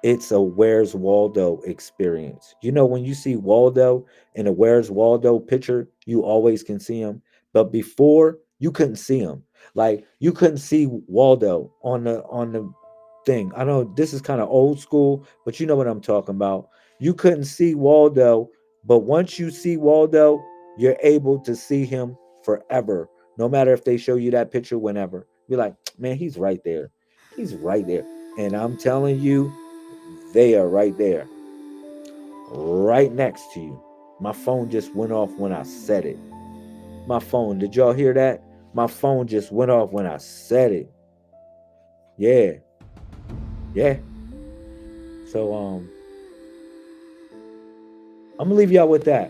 It's a Where's Waldo experience. You know, when you see Waldo in a Where's Waldo picture, you always can see him. But before, you couldn't see him. Like you couldn't see Waldo on the thing. I know this is kind of old school, but you know what I'm talking about. You couldn't see Waldo, but once you see Waldo, you're able to see him forever. No matter if they show you that picture whenever. You're like, man, he's right there. He's right there. And I'm telling you, they are right there, right next to you. My phone just went off when I said it. My phone, did y'all hear that? My phone just went off when I said it. Yeah, yeah. So I'm gonna leave y'all with that.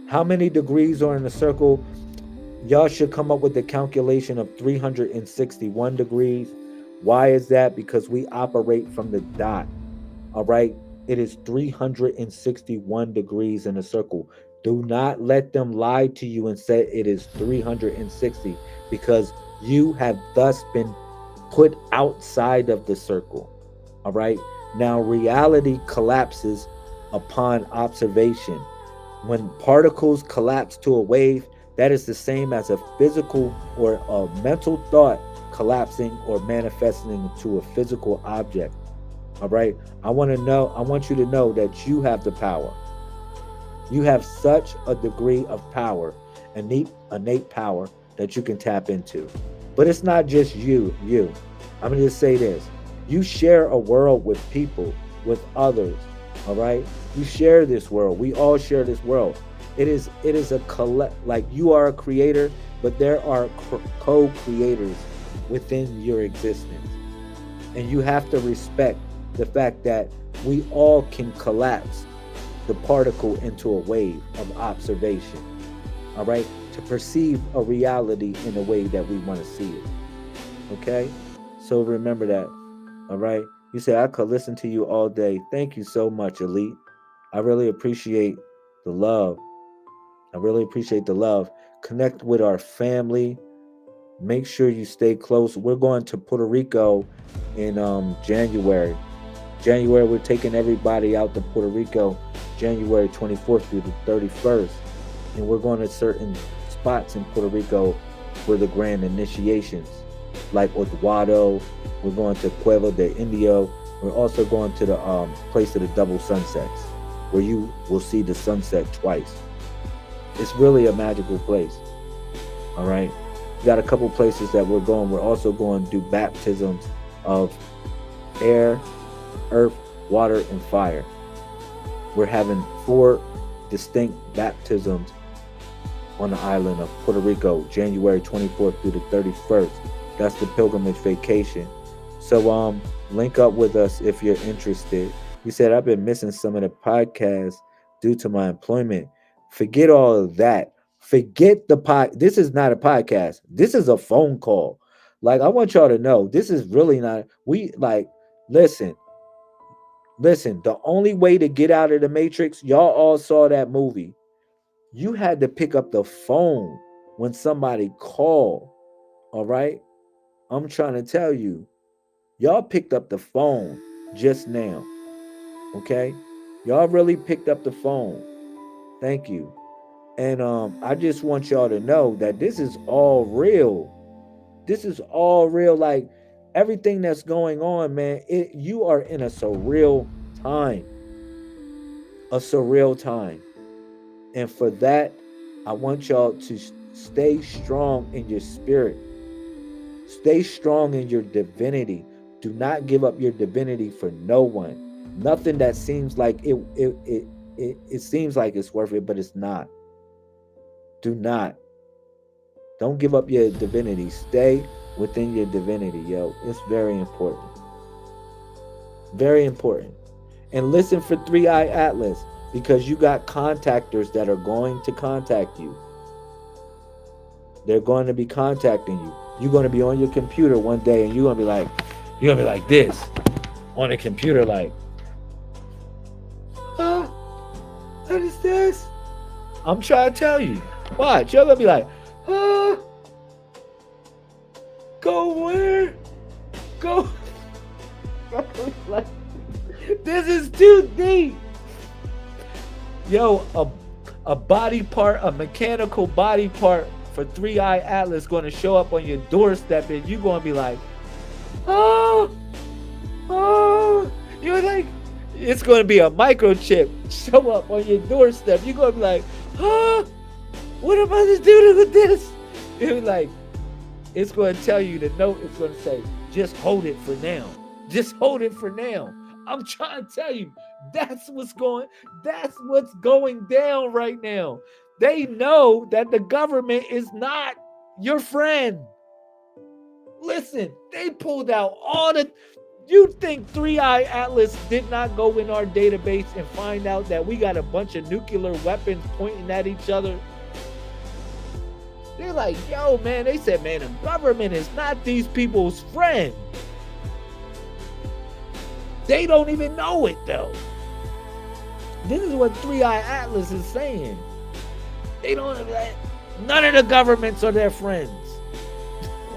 How many degrees are in a circle? Y'all should come up with the calculation of 361 degrees. Why is that? Because we operate from the dot. All right. It is 361 degrees in a circle. Do not let them lie to you and say it is 360 because you have thus been put outside of the circle. All right. Now, reality collapses upon observation. When particles collapse to a wave, that is the same as a physical or a mental thought collapsing or manifesting into a physical object. All right. I want you to know that you have the power. You have such a degree of power, innate power that you can tap into. But it's not just you. I'm going to just say this. You share a world with people, with others. All right. You share this world. We all share this world. It is a like you are a creator, but there are co-creators within your existence. And you have to respect the fact that we all can collapse the particle into a wave of observation, all right, to perceive a reality in a way that we want to see it. Okay, so remember that. All right, you say I could listen to you all day. Thank you so much, Elite. I really appreciate the love. I really appreciate the love. Connect with our family. Make sure you stay close. We're going to Puerto Rico in January. We're taking everybody out to Puerto Rico January 24th through the 31st. And we're going to certain spots in Puerto Rico for the grand initiations, like Utuado. We're going to Cueva de Indio. We're also going to the place of the double sunsets, where you will see the sunset twice. It's really a magical place. All right. We got a couple places that we're going. We're also going to do baptisms of air, earth, water, and fire. We're having 4 distinct baptisms on the island of Puerto Rico, January 24th through the 31st. That's the pilgrimage vacation. So link up with us if you're interested. You said I've been missing some of the podcasts due to my employment. Forget all of that. Forget the pod. This is not a podcast. This is a phone call. Like, I want y'all to know, this is really not. Listen. The only way to get out of the Matrix, y'all all saw that movie. You had to pick up the phone when somebody called. All right. I'm trying to tell you, y'all picked up the phone just now. Okay. Y'all really picked up the phone. Thank you. And I just want y'all to know that this is all real. This is all real. Like, everything that's going on, man, you are in a surreal time. A surreal time. And for that, I want y'all to stay strong in your spirit. Stay strong in your divinity. Do not give up your divinity for no one. Nothing that seems like it seems like it's worth it, but it's not. Do not. Don't give up your divinity. Stay within your divinity, yo. It's very important. Very important. And listen for 3i Atlas, because you got contactors that are going to contact you. They're going to be contacting you. You're going to be on your computer one day and you're going to be like this on a computer, like, what is this? I'm trying to tell you. Watch. You're going to be like, go where? Go. This is too deep. Yo, a body part, a mechanical body part for 3i Atlas going to show up on your doorstep, and you're going to be like, oh, oh. You're like, it's going to be a microchip show up on your doorstep. You're going to be like, oh, what am I to do with this? You're like, it's going to tell you the note. It's going to say, just hold it for now. Just hold it for now. I'm trying to tell you, that's what's going down right now. They know that the government is not your friend. Listen, they pulled out all the. You think 3i Atlas did not go in our database and find out that we got a bunch of nuclear weapons pointing at each other? They're like, yo, man, they said, man, the government is not these people's friend. They don't even know it, though. This is what 3i Atlas is saying. They don't, none of the governments are their friends.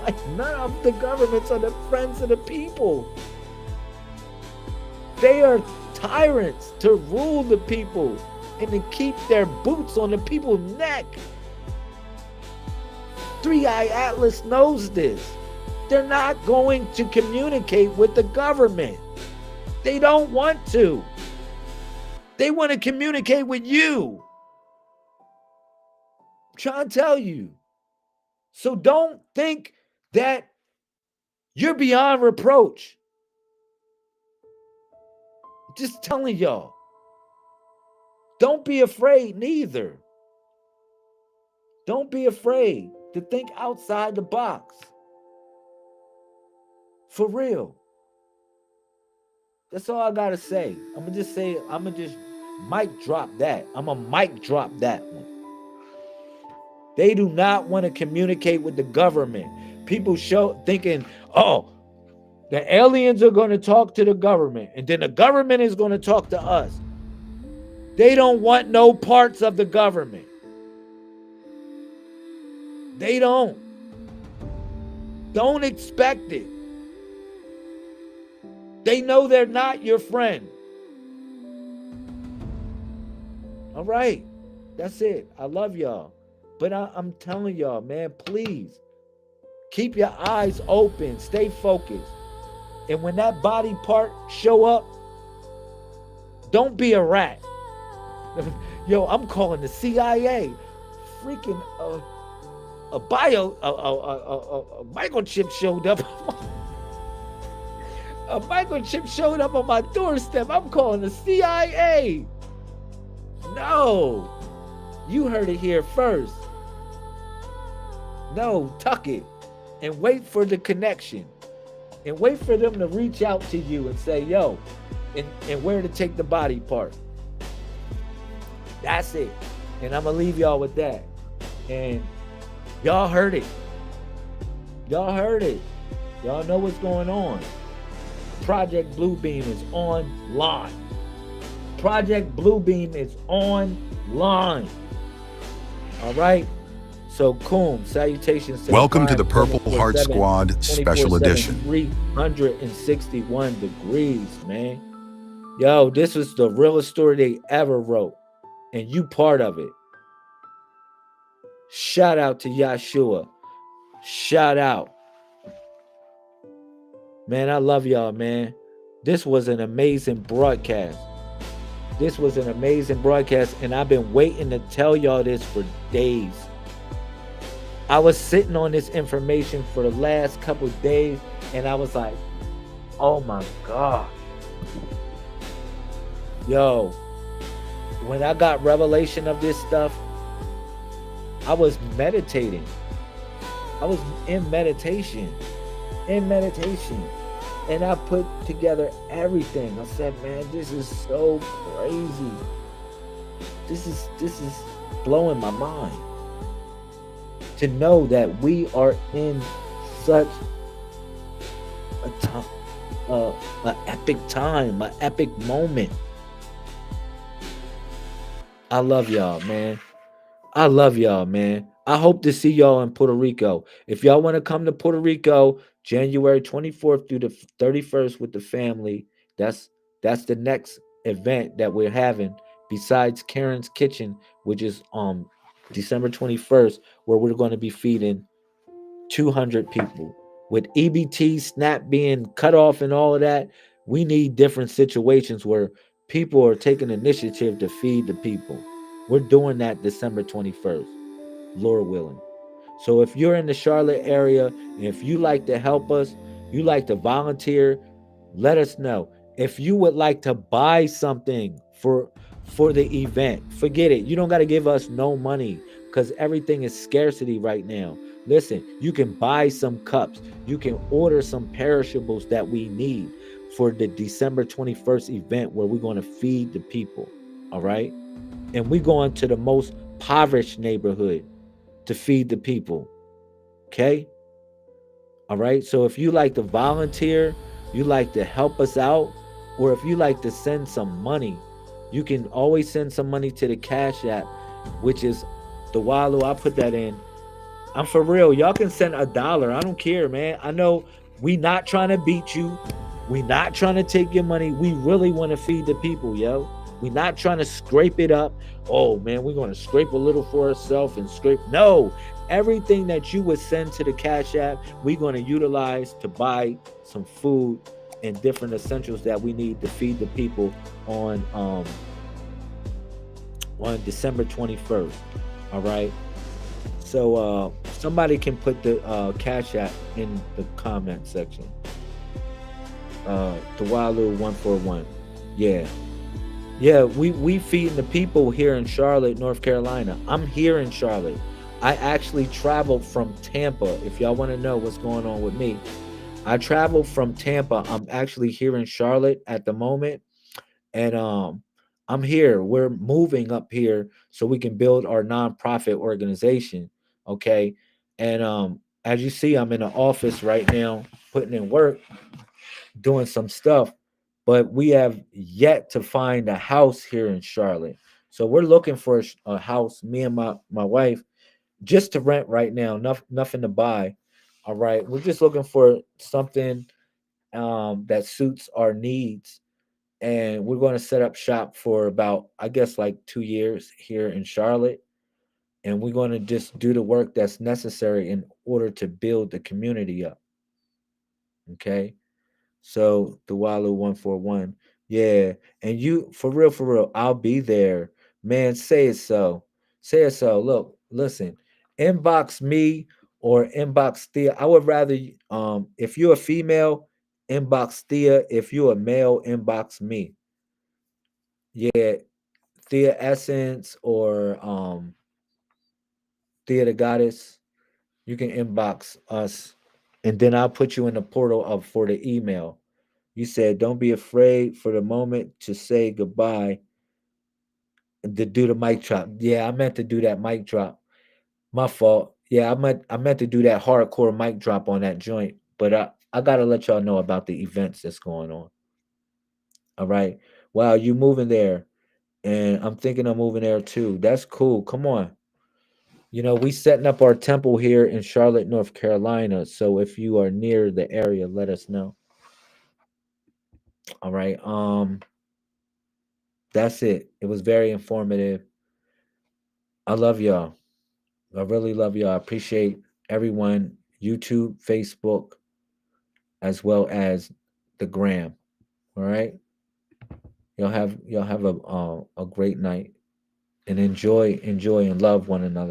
Like, none of the governments are the friends of the people. They are tyrants to rule the people and to keep their boots on the people's neck. 3i Atlas knows this. They're not going to communicate with the government. They don't want to. They want to communicate with you. I'm trying to tell you. So don't think that you're beyond reproach. Just telling y'all. Don't be afraid neither. Don't be afraid to think outside the box. For real. That's all I gotta say. I'm gonna just mic drop that. I'm gonna mic drop that one. They do not want to communicate with the government. People thinking, oh, the aliens are going to talk to the government, and then the government is going to talk to us. They don't want no parts of the government. They don't. Don't expect it. They know they're not your friend. All right. That's it. I love y'all. But I'm telling y'all, man, please keep your eyes open. Stay focused. And when that body part show up, don't be a rat. Yo, I'm calling the CIA. Freaking a microchip showed up. A microchip showed up on my doorstep. I'm calling the CIA. No. You heard it here first. No, tuck it and wait for the connection. And wait for them to reach out to you and say, yo, and where to take the body part. That's it. And I'm going to leave y'all with that. And y'all heard it. Y'all heard it. Y'all know what's going on. Project Bluebeam is online. Project Bluebeam is online. All right? So, Coom, salutations. Welcome to the Purple Heart Squad Special Edition. 361 degrees, man. Yo, this was the realest story they ever wrote. And you part of it. Shout out to Yeshua. Shout out. Man, I love y'all, man. This was an amazing broadcast. This was an amazing broadcast, and I've been waiting to tell y'all this for days. I was sitting on this information for the last couple of days, and I was like, oh my God. Yo, when I got revelation of this stuff, I was meditating. I was in meditation. And I put together everything. I said, man, this is so crazy. This is blowing my mind. To know that we are in such an epic time, an epic moment. I love y'all, man. I love y'all, man. I hope to see y'all in Puerto Rico. If y'all want to come to Puerto Rico, January 24th through the 31st with the family, that's That's the next event that we're having besides Karen's Kitchen, which is December 21st, where we're going to be feeding 200 people. With EBT, SNAP being cut off and all of that, we need different situations where people are taking initiative to feed the people. We're doing that December 21st, Lord willing. So if you're in the Charlotte area and if you like to help us, you like to volunteer, let us know. If you would like to buy something for the event, forget it. You don't got to give us no money because everything is scarcity right now. Listen, you can buy some cups. You can order some perishables that we need for the December 21st event where we're going to feed the people. All right. And we're going to the most impoverished neighborhood to feed the people. Okay. All right. So if you like to volunteer, you like to help us out, or if you like to send some money, you can always send some money to the Cash App, which is the Wallo. I put that in. I'm for real. Y'all can send $1. I don't care, man. I know we not trying to beat you. We not trying to take your money. We really want to feed the people, yo. We not trying to scrape it up. Oh man, we're going to scrape a little for ourselves and scrape. No, everything that you would send to the Cash App, we're going to utilize to buy some food and different essentials that we need to feed the people on December 21st. All right. So somebody can put the Cash App in the comment section. The Wallo 141. Yeah. Yeah, we feeding the people here in Charlotte, North Carolina. I'm here in Charlotte. I actually traveled from Tampa. If y'all want to know what's going on with me, I traveled from Tampa. I'm actually here in Charlotte at the moment, and I'm here. We're moving up here so we can build our nonprofit organization. Okay, and as you see, I'm in the office right now, putting in work, doing some stuff, but we have yet to find a house here in Charlotte. So we're looking for a house, me and my wife, just to rent right now, nothing to buy. All right. We're just looking for something that suits our needs. And we're going to set up shop for about, I guess, like 2 years here in Charlotte. And we're going to just do the work that's necessary in order to build the community up. Okay. So the Wallo 141. Yeah. And you for real, I'll be there. Man, say it so. Say it so. Look, listen, inbox me or inbox Thea. I would rather if you're a female, inbox Thea. If you're a male, inbox me. Yeah, Thea Essence or Thea the Goddess. You can inbox us and then I'll put you in the portal of for the email. You said, don't be afraid for the moment to say goodbye and to do the mic drop. Yeah, I meant to do that mic drop. My fault. Yeah, I meant to do that hardcore mic drop on that joint. But I gotta let y'all know about the events that's going on. All right. Wow, you moving there. And I'm thinking of moving there too. That's cool. Come on. You know, we setting up our temple here in Charlotte, North Carolina. So if you are near the area, let us know. All right. That's it. It was very informative. I love y'all. I really love y'all. I appreciate everyone, YouTube, Facebook, as well as the gram. All right. Y'all have a great night and enjoy and love one another.